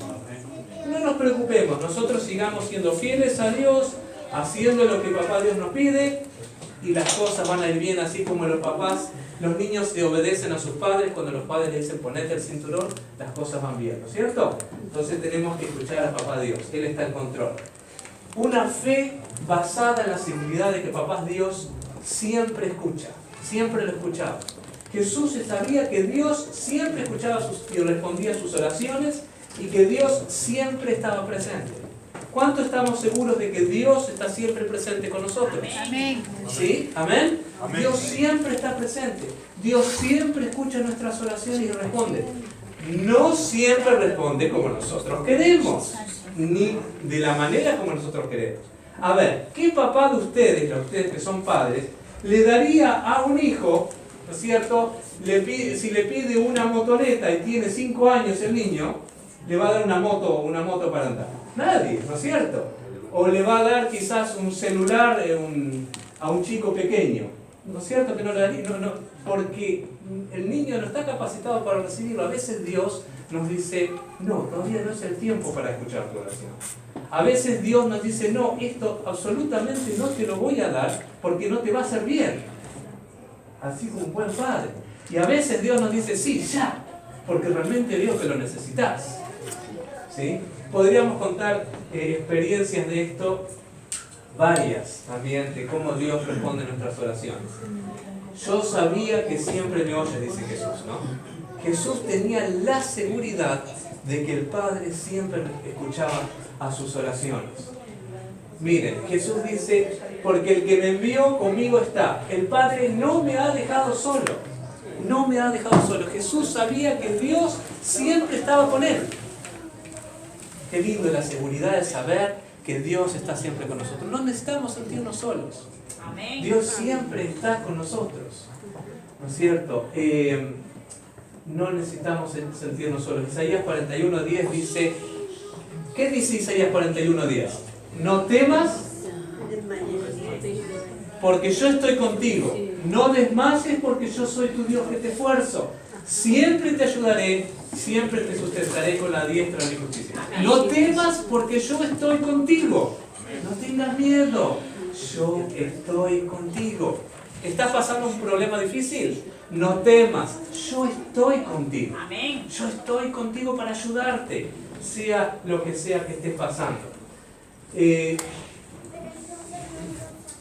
No nos preocupemos. Nosotros sigamos siendo fieles a Dios, haciendo lo que Papá Dios nos pide, y las cosas van a ir bien, así como los niños se obedecen a sus padres. Cuando los padres le dicen ponete el cinturón, las cosas van bien, ¿no es cierto? Entonces tenemos que escuchar a Papá Dios, Él está en control. Una fe basada en la seguridad de que Papá Dios siempre escucha, siempre lo escuchaba. Jesús sabía que Dios siempre escuchaba y respondía a sus oraciones, y que Dios siempre estaba presente. ¿Cuánto estamos seguros de que Dios está siempre presente con nosotros? Amén. ¿Sí? ¿Amén? Amén. Dios siempre está presente. Dios siempre escucha nuestras oraciones y responde. No siempre responde como nosotros queremos, ni de la manera como nosotros queremos. A ver, ¿qué papá de ustedes que son padres, le daría a un hijo, ¿no es cierto? Si le pide una motoneta y tiene 5 años el niño, le va a dar una moto para andar? Nadie, ¿no es cierto? O le va a dar quizás un celular a un chico pequeño. ¿No es cierto que no le daría? No, porque el niño no está capacitado para recibirlo. A veces Dios nos dice, no, todavía no es el tiempo para escuchar tu oración. A veces Dios nos dice, no, esto absolutamente no te lo voy a dar porque no te va a hacer bien. Así como un buen padre. Y a veces Dios nos dice, sí, ya, porque realmente veo que lo necesitas. ¿Sí? Podríamos contar experiencias de esto. varias también de cómo Dios responde nuestras oraciones. Yo sabía que siempre me oye, dice Jesús, ¿no? Jesús tenía la seguridad de que el Padre siempre escuchaba a sus oraciones. Miren, Jesús dice, porque el que me envió conmigo está. El Padre no me ha dejado solo. No me ha dejado solo. Jesús sabía que Dios siempre estaba con él. Qué lindo la seguridad de saber que Dios está siempre con nosotros. No necesitamos sentirnos solos. Amén. Dios siempre está con nosotros. ¿No es cierto? No necesitamos sentirnos solos. Isaías 41:10 dice, ¿qué dice Isaías 41:10? No temas, porque yo estoy contigo. No desmayes, porque yo soy tu Dios que te esfuerzo. Siempre te ayudaré, siempre te sustentaré con la diestra de mi justicia. No temas, porque yo estoy contigo. No tengas miedo, yo estoy contigo. ¿Estás pasando un problema difícil? No temas, yo estoy contigo. Amén. Yo estoy contigo para ayudarte, sea lo que sea que estés pasando.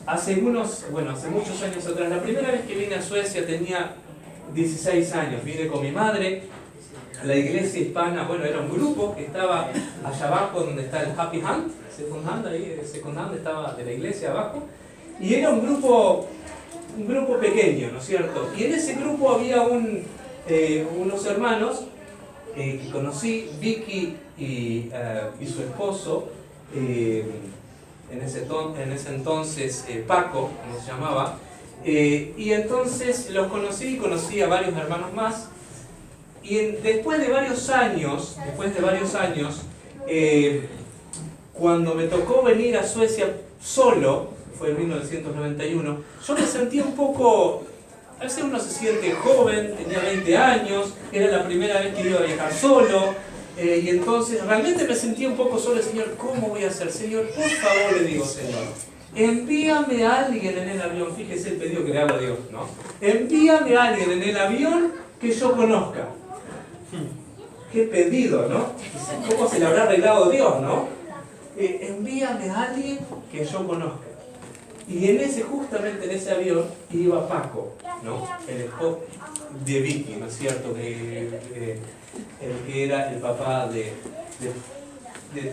Hace muchos años atrás, la primera vez que vine a Suecia tenía 16 años. Vine con mi madre a la iglesia hispana. Bueno, era un grupo que estaba allá abajo donde está el Happy Hand, Second Hand estaba de la iglesia abajo. Y era un grupo pequeño, ¿no es cierto? Y en ese grupo había unos hermanos que conocí, Vicky y su esposo, en ese entonces Paco, como se llamaba, y entonces los conocí a varios hermanos más, y después de varios años, cuando me tocó venir a Suecia solo, fue en 1991, yo me sentía un poco, a veces uno se siente joven, tenía 20 años, era la primera vez que iba a viajar solo, y entonces realmente me sentía un poco solo. Señor, ¿cómo voy a hacer? Señor, por favor, le digo, Señor, envíame a alguien en el avión. Fíjese el pedido que le hago a Dios, ¿no? Envíame a alguien en el avión que yo conozca. Qué pedido, ¿no? ¿Cómo se le habrá arreglado Dios, no? Envíame a alguien que yo conozca. Y justamente en ese avión iba Paco, ¿no? El esposo de Vicky, ¿no es cierto? El que era el papá de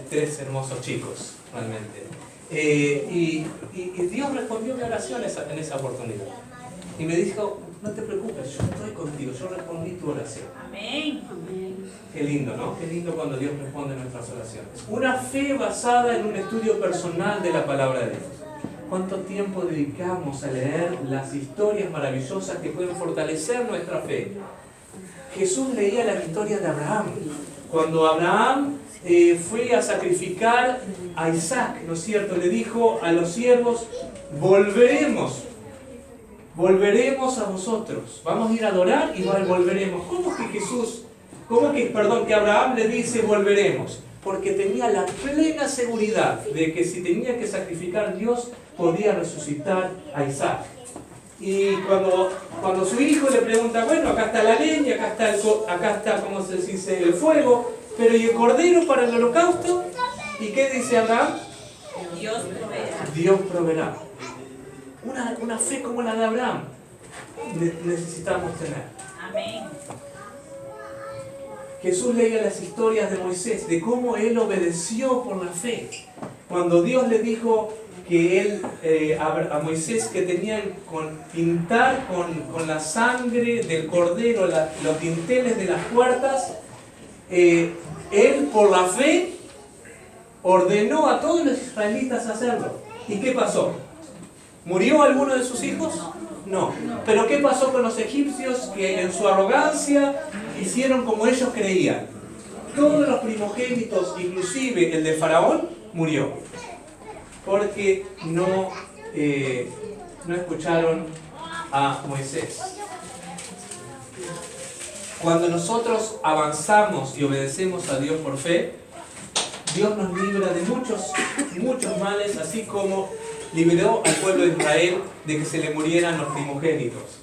3 hermosos chicos, realmente. Y Dios respondió mi oración en esa oportunidad. Y me dijo, no te preocupes, yo estoy contigo, yo respondí tu oración. Amén. Qué lindo, ¿no? Qué lindo cuando Dios responde nuestras oraciones. Una fe basada en un estudio personal de la palabra de Dios. ¿Cuánto tiempo dedicamos a leer las historias maravillosas que pueden fortalecer nuestra fe? Jesús leía la historia de Abraham. Cuando Abraham fue a sacrificar a Isaac, ¿no es cierto? Le dijo a los siervos, volveremos a vosotros. Vamos a ir a adorar y volveremos. ¿Cómo que Abraham le dice volveremos? Porque tenía la plena seguridad de que si tenía que sacrificar, Dios podía resucitar a Isaac. Y cuando su hijo le pregunta, bueno, acá está la leña, acá está ¿cómo se dice? El fuego, pero ¿y el cordero para el holocausto? ¿Y qué dice Abraham? Dios proveerá. Dios proveerá. Una fe como la de Abraham necesitamos tener. Amén. Jesús leía las historias de Moisés, de cómo él obedeció por la fe. Cuando Dios le dijo que a Moisés que tenía que pintar con la sangre del cordero los dinteles de las puertas, él por la fe ordenó a todos los israelitas hacerlo. ¿Y qué pasó? ¿Murió alguno de sus hijos? No. ¿Pero qué pasó con los egipcios que en su arrogancia hicieron como ellos creían? Todos los primogénitos, inclusive el de Faraón, murió. Porque no escucharon a Moisés. Cuando nosotros avanzamos y obedecemos a Dios por fe, Dios nos libra de muchos males, así como liberó al pueblo de Israel de que se le murieran los primogénitos.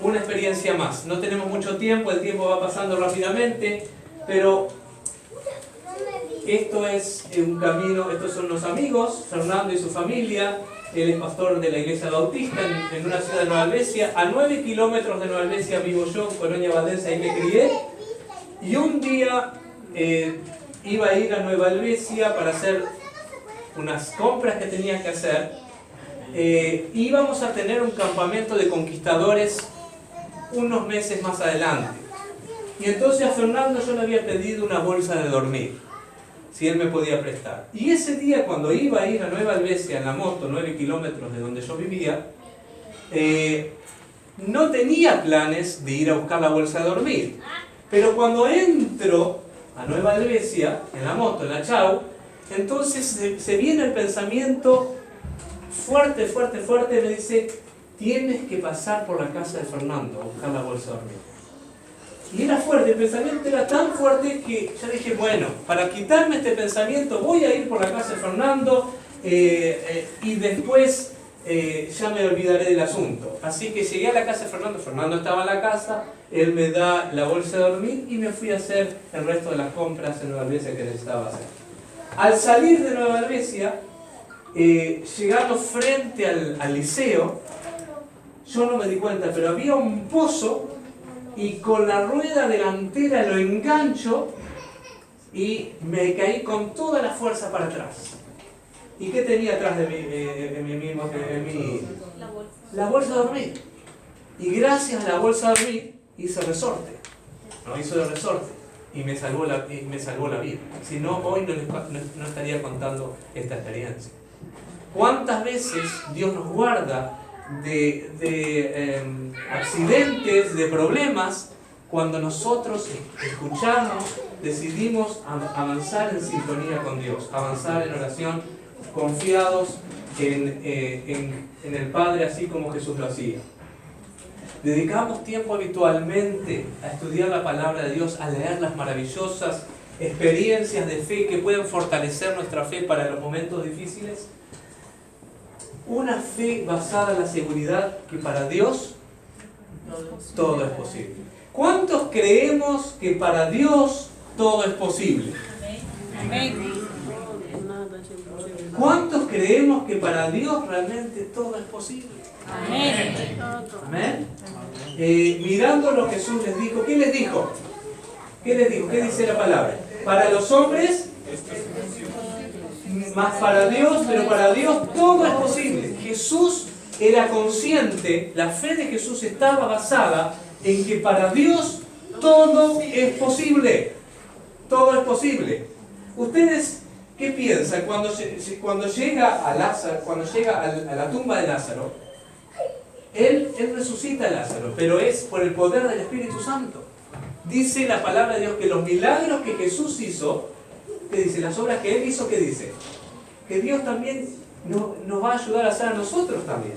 Una experiencia más. No tenemos mucho tiempo, el tiempo va pasando rápidamente, pero Esto es un camino, estos son los amigos, Fernando y su familia. Él es pastor de la iglesia bautista en una ciudad de Nueva Albesia. A 9 kilómetros de Nueva Albesia vivo yo, en Colonia Valdense, ahí me crié. Y un día iba a ir a Nueva Albesia para hacer unas compras que tenía que hacer. Íbamos a tener un campamento de conquistadores unos meses más adelante. Y entonces a Fernando yo le había pedido una bolsa de dormir, si él me podía prestar. Y ese día, cuando iba a ir a Nueva Albesia en la moto, 9 kilómetros de donde yo vivía, no tenía planes de ir a buscar la bolsa de dormir. Pero cuando entro a Nueva Albesia, en la moto, en la Chau, entonces se viene el pensamiento fuerte, fuerte, fuerte, me dice, tienes que pasar por la casa de Fernando a buscar la bolsa de dormir. Y era fuerte, el pensamiento era tan fuerte que yo dije, bueno, para quitarme este pensamiento voy a ir por la casa de Fernando y después ya me olvidaré del asunto. Así que llegué a la casa de Fernando, Fernando estaba en la casa, él me da la bolsa de dormir y me fui a hacer el resto de las compras en Nueva Albesia que necesitaba hacer. Al salir de Nueva Albesia, llegando frente al liceo, yo no me di cuenta, pero había un pozo y con la rueda delantera lo engancho y me caí con toda la fuerza para atrás. ¿Y qué tenía atrás de mí? La bolsa de dormir. Y gracias a la bolsa de dormir hice resorte. No hizo de resorte. Y me salvó la vida. Si no, hoy no estaría contando esta experiencia. ¿Cuántas veces Dios nos guarda de accidentes, de problemas, cuando nosotros escuchamos, decidimos avanzar en sintonía con Dios, avanzar en oración, confiados en el Padre, así como Jesús lo hacía? Dedicamos tiempo habitualmente a estudiar la palabra de Dios, a leer las maravillosas experiencias de fe que pueden fortalecer nuestra fe para los momentos difíciles. Una fe basada en la seguridad que para Dios todo es posible. ¿Cuántos creemos que para Dios todo es posible? ¿Cuántos creemos que para Dios realmente todo es posible? Amén. Mirando lo que Jesús les dijo, ¿qué les dijo? ¿Qué les dijo? ¿Qué dice la palabra? Para los hombres, más para Dios, pero para Dios todo es posible. Jesús era consciente, la fe de Jesús estaba basada en que para Dios todo es posible. Todo es posible. ¿Ustedes qué piensan cuando llega a Lázaro, cuando llega a la tumba de Lázaro? Él resucita a Lázaro, pero es por el poder del Espíritu Santo. Dice la palabra de Dios que los milagros que Jesús hizo, ¿qué dice? Las obras que Él hizo, ¿qué dice? Que Dios también nos va a ayudar a hacer a nosotros también,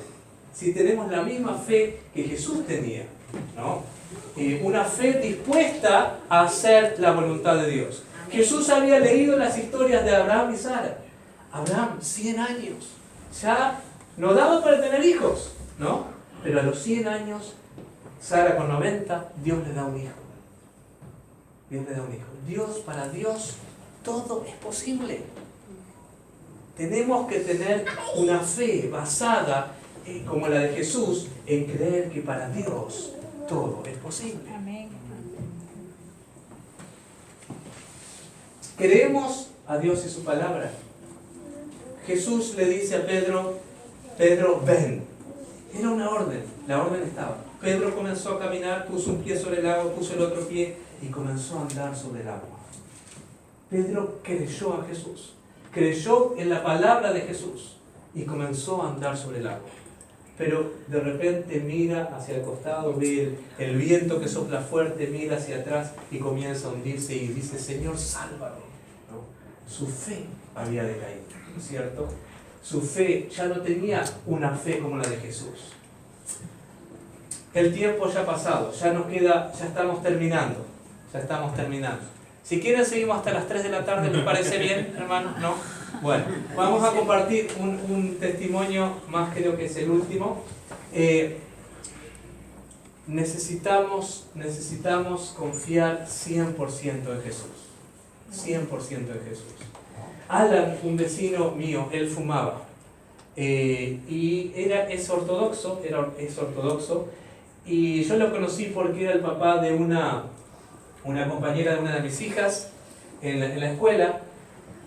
si tenemos la misma fe que Jesús tenía, ¿no? Una fe dispuesta a hacer la voluntad de Dios. Jesús había leído las historias de Abraham y Sara. Abraham, 100 años, ya no daba para tener hijos, ¿no? Pero a los 100 años, Sara con 90, Dios le da un hijo. Dios le da un hijo. Para Dios, todo es posible. Tenemos que tener una fe basada, como la de Jesús, en creer que para Dios todo es posible. Amén. Creemos a Dios y su palabra. Jesús le dice a Pedro, Pedro, ven. Era una orden, la orden estaba. Pedro comenzó a caminar, puso un pie sobre el agua, puso el otro pie y comenzó a andar sobre el agua. Pedro creyó a Jesús, creyó en la palabra de Jesús y comenzó a andar sobre el agua. Pero de repente mira hacia el costado, ve el viento que sopla fuerte, mira hacia atrás y comienza a hundirse y dice, Señor, sálvame, ¿no? Su fe había decaído, ¿no es cierto? Su fe ya no tenía una fe como la de Jesús. El tiempo ya ha pasado, ya estamos terminando. Si quieren seguimos hasta las 3 de la tarde, ¿les parece bien, hermanos? ¿No? Bueno, vamos a compartir un testimonio más, creo que es el último. Necesitamos confiar 100% en Jesús. 100% en Jesús. Alan, un vecino mío, él fumaba. Y es ortodoxo, y yo lo conocí porque era el papá de una compañera de una de mis hijas en la escuela,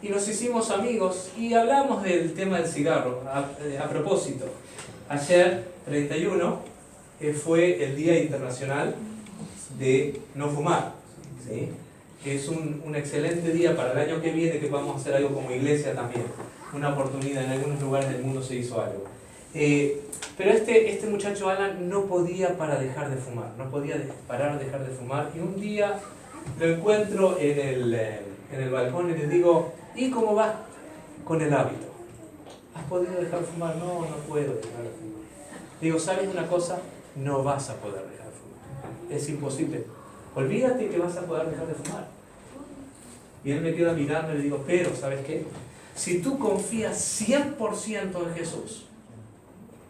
y nos hicimos amigos y hablamos del tema del cigarro. A propósito, ayer 31 fue el Día Internacional de No Fumar, ¿sí? Es un excelente día para el año que viene, que vamos a hacer algo como iglesia también, una oportunidad. En algunos lugares del mundo se hizo algo. Pero este muchacho Alan no podía parar de dejar de fumar, y un día lo encuentro en el balcón y le digo, ¿y cómo va con el hábito? ¿Has podido dejar de fumar? No puedo dejar de fumar. Digo, ¿sabes una cosa? No vas a poder dejar de fumar, es imposible. Olvídate que vas a poder dejar de fumar. Y él me queda mirando y le digo, pero ¿sabes qué? Si tú confías 100% en Jesús,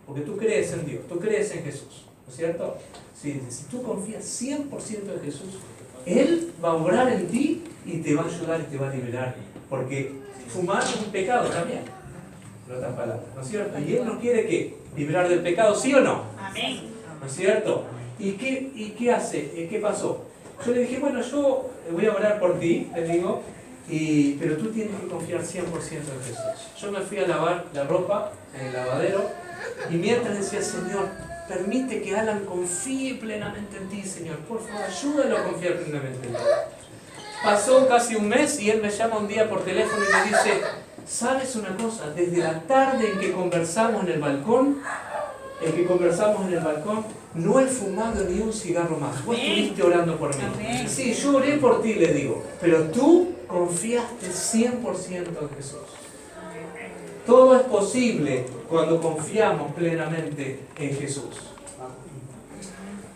porque tú crees en Dios, tú crees en Jesús, ¿no es cierto? Si tú confías 100% en Jesús, Él va a obrar en ti y te va a ayudar y te va a liberar. Porque fumar es un pecado también, en otras palabras, ¿no es cierto? Y Él nos quiere ¿qué? Liberar del pecado, ¿sí o no? Amén. ¿No es cierto? ¿Y qué hace? ¿Qué pasó? Yo le dije, bueno, yo voy a orar por ti, le digo, pero tú tienes que confiar 100% en Jesús. Yo me fui a lavar la ropa en el lavadero y mientras decía, Señor, permite que Alan confíe plenamente en ti, Señor. Por favor, ayúdalo a confiar plenamente en ti. Pasó casi un mes y él me llama un día por teléfono y me dice, ¿sabes una cosa? Desde la tarde en que conversamos en el balcón, no he fumado ni un cigarro más. Vos estuviste orando por mí. Amén. Sí, yo oré por ti, le digo. Pero tú confiaste 100% en Jesús. Todo es posible cuando confiamos plenamente en Jesús.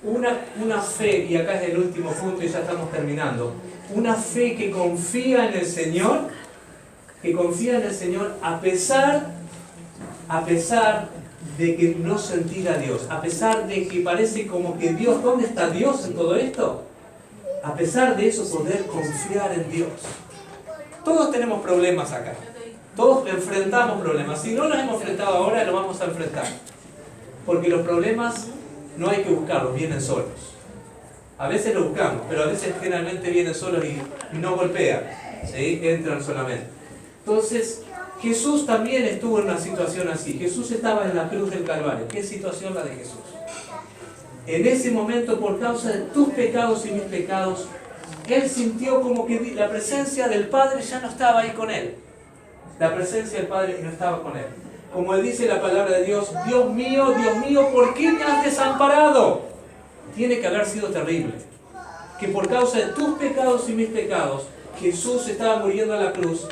Una fe, y acá es el último punto y ya estamos terminando. Una fe que confía en el Señor, a pesar de que no sentir a Dios, a pesar de que parece como que Dios, ¿dónde está Dios en todo esto? A pesar de eso, poder confiar en Dios. Todos tenemos problemas acá, todos enfrentamos problemas. Si no los hemos enfrentado ahora, los vamos a enfrentar. Porque los problemas no hay que buscarlos, vienen solos. A veces los buscamos, pero a veces generalmente vienen solos y no golpean, ¿sí? Entran solamente. Entonces, Jesús también estuvo en una situación así. Jesús estaba en la cruz del Calvario. ¿Qué situación la de Jesús? En ese momento, por causa de tus pecados y mis pecados, Él sintió como que la presencia del Padre ya no estaba ahí con Él. La presencia del Padre no estaba con Él. Como Él dice la palabra de Dios, Dios mío, ¿por qué me has desamparado? Tiene que haber sido terrible. Que por causa de tus pecados y mis pecados, Jesús estaba muriendo a la cruz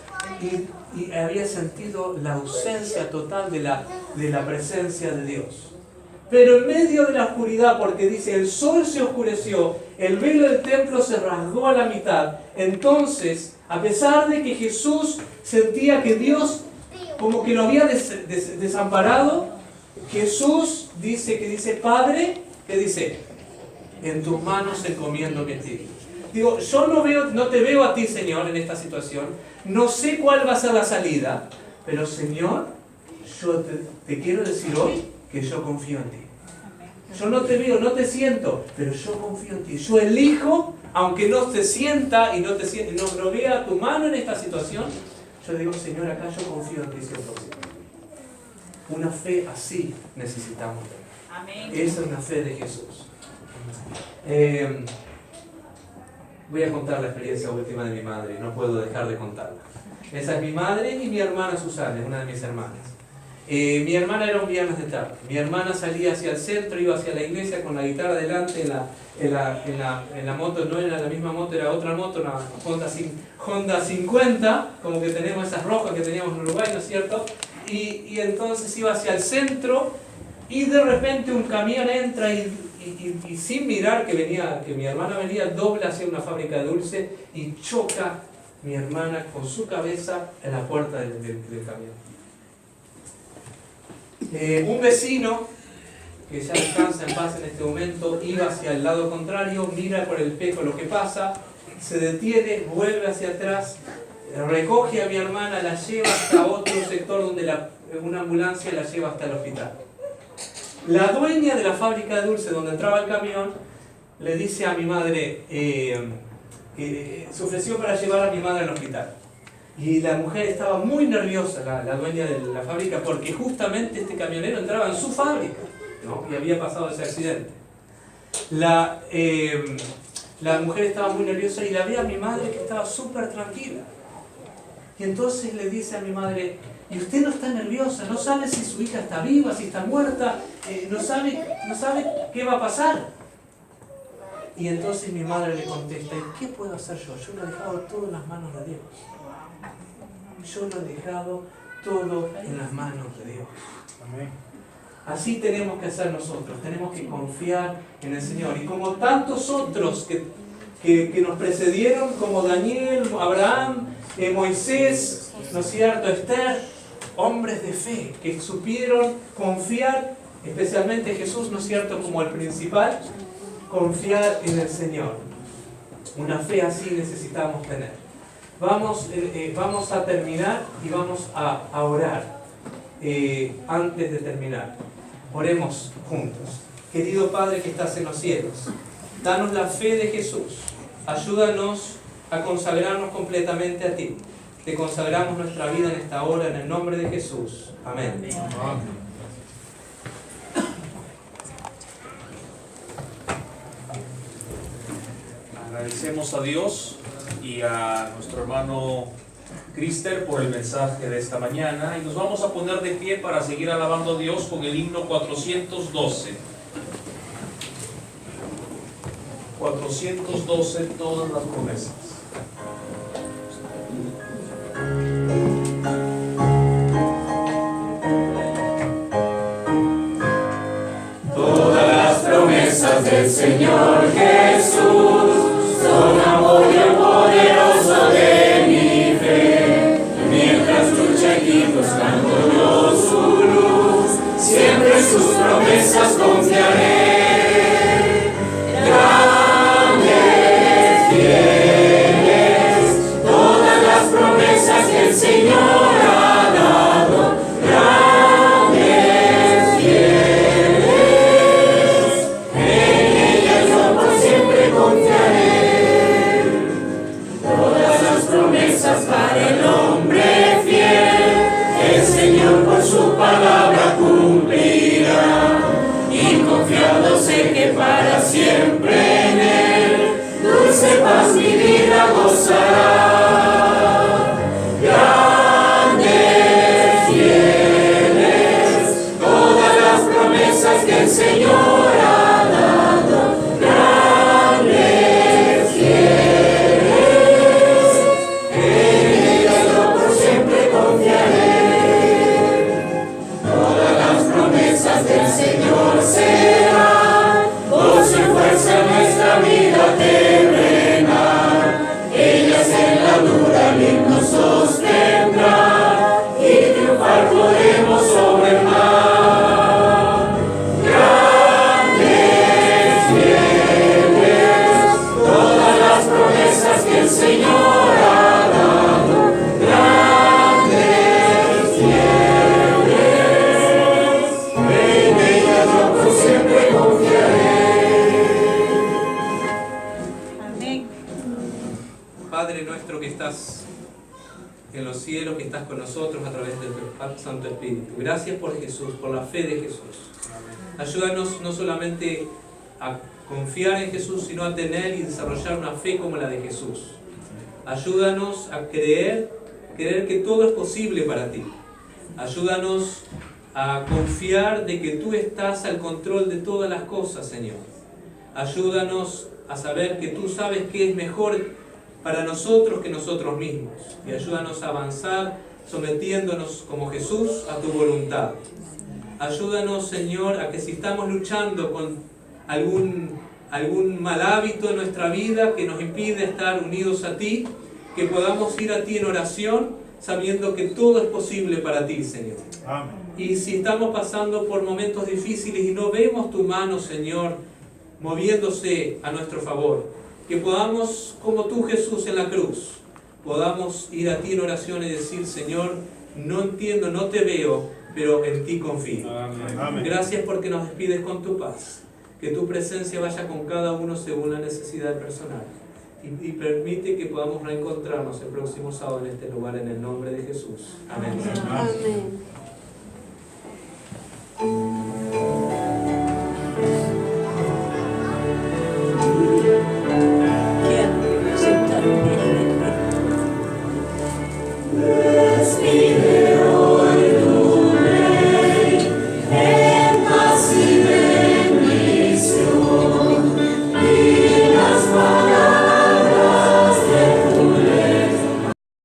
y había sentido la ausencia total de la presencia de Dios. Pero en medio de la oscuridad, porque dice, el sol se oscureció, el velo del templo se rasgó a la mitad. Entonces, a pesar de que Jesús sentía que Dios como que lo había desamparado, Jesús dice, Padre, ¿qué dice? En tus manos encomiendo mi espíritu. Digo, yo no te veo a ti, Señor, en esta situación. No sé cuál va a ser la salida, pero Señor, yo te quiero decir hoy que yo confío en ti. Yo no te veo, no te siento, pero yo confío en ti. Yo elijo, aunque no te sienta y no vea tu mano en esta situación, yo digo, Señor, acá yo confío en ti 100%. Una fe así necesitamos. Amén. Esa es una fe de Jesús. Voy a contar la experiencia última de mi madre, no puedo dejar de contarla. Esa es mi madre y mi hermana Susana, una de mis hermanas. Mi hermana era un viernes de tarde. Mi hermana salía hacia el centro, iba hacia la iglesia con la guitarra delante en la moto, no era la misma moto, era otra moto, una Honda 50, como que tenemos esas rojas que teníamos en Uruguay, ¿no es cierto? Y entonces iba hacia el centro y de repente un camión entra y sin mirar que mi hermana venía, dobla hacia una fábrica de dulce y choca mi hermana con su cabeza en la puerta del camión. Un vecino, que ya descansa en paz en este momento, iba hacia el lado contrario, mira por el espejo lo que pasa, se detiene, vuelve hacia atrás, recoge a mi hermana, la lleva hasta otro sector donde una ambulancia la lleva hasta el hospital. La dueña de la fábrica de dulces donde entraba el camión le dice a mi madre que se ofreció para llevar a mi madre al hospital. Y la mujer estaba muy nerviosa, la dueña de la fábrica, porque justamente este camionero entraba en su fábrica, ¿no? Y había pasado ese accidente. La mujer estaba muy nerviosa y la ve a mi madre que estaba súper tranquila. Y entonces le dice a mi madre: ¿y usted no está nerviosa? ¿No sabe si su hija está viva, si está muerta? ¿No sabe qué va a pasar? Y entonces mi madre le contesta: ¿y qué puedo hacer yo? Yo lo he dejado todo en las manos de Dios. Yo lo he dejado todo en las manos de Dios. Amén. Así tenemos que hacer nosotros, tenemos que confiar en el Señor. Y como tantos otros que nos precedieron, como Daniel, Abraham, Moisés, ¿no es cierto?, Esther, hombres de fe que supieron confiar, especialmente Jesús, ¿no es cierto?, como el principal, confiar en el Señor. Una fe así necesitamos tener. Vamos a terminar y vamos a orar antes de terminar. Oremos juntos. Querido Padre que estás en los cielos, danos la fe de Jesús. Ayúdanos a consagrarnos completamente a ti. Te consagramos nuestra vida en esta hora en el nombre de Jesús. Amén. Amén. Agradecemos a Dios y a nuestro hermano Crister por el mensaje de esta mañana, y nos vamos a poner de pie para seguir alabando a Dios con el himno 412. 412, todas las promesas. Todas las promesas del Señor Jesús son amor y el poderoso de mi fe. Mientras lucha aquí buscando yo su luz, siempre en sus promesas confiaré. Grandes, fieles, todas las promesas que el Señor ha dado. Grandes, fieles, en ellas yo por siempre confiaré. Todas las promesas para el hombre fiel, el Señor por su palabra cumplirá. Y confiado sé que para siempre en Él, dulce paz mi vida gozará. Grandes, fieles, todas las promesas que el Señor ha dado. Grandes, fieles, en ellas yo por siempre confiaré. Todas las promesas del Señor serán gozo y fuerza en nuestra vida terrena. Ellas en la dura lid nos sostendrán y triunfar podremos sobre el mar. Grandes, fieles, todas las promesas que el Señor ha dado. Grandes, fieles, en ellas yo por siempre confiaré. Amén. Padre nuestro que estás en los cielos, que estás con nosotros a través del Santo Espíritu. Gracias por Jesús, por la fe de Jesús. Ayúdanos no solamente a confiar en Jesús, sino a tener y desarrollar una fe como la de Jesús. Ayúdanos a creer que todo es posible para ti. Ayúdanos a confiar de que tú estás al control de todas las cosas, Señor. Ayúdanos a saber que tú sabes qué es mejor para nosotros que nosotros mismos. Y ayúdanos a avanzar sometiéndonos como Jesús a tu voluntad. Ayúdanos, Señor, a que si estamos luchando con algún mal hábito en nuestra vida que nos impide estar unidos a ti, que podamos ir a ti en oración sabiendo que todo es posible para ti, Señor. Amén. Y si estamos pasando por momentos difíciles y no vemos tu mano, Señor, moviéndose a nuestro favor, Que podamos, como tú Jesús en la cruz, podamos ir a ti en oración y decir, Señor, no entiendo, no te veo, pero en ti confío. Amén. Gracias porque nos despides con tu paz. Que tu presencia vaya con cada uno según la necesidad personal. Y permite que podamos reencontrarnos el próximo sábado en este lugar en el nombre de Jesús. Amén. Amén.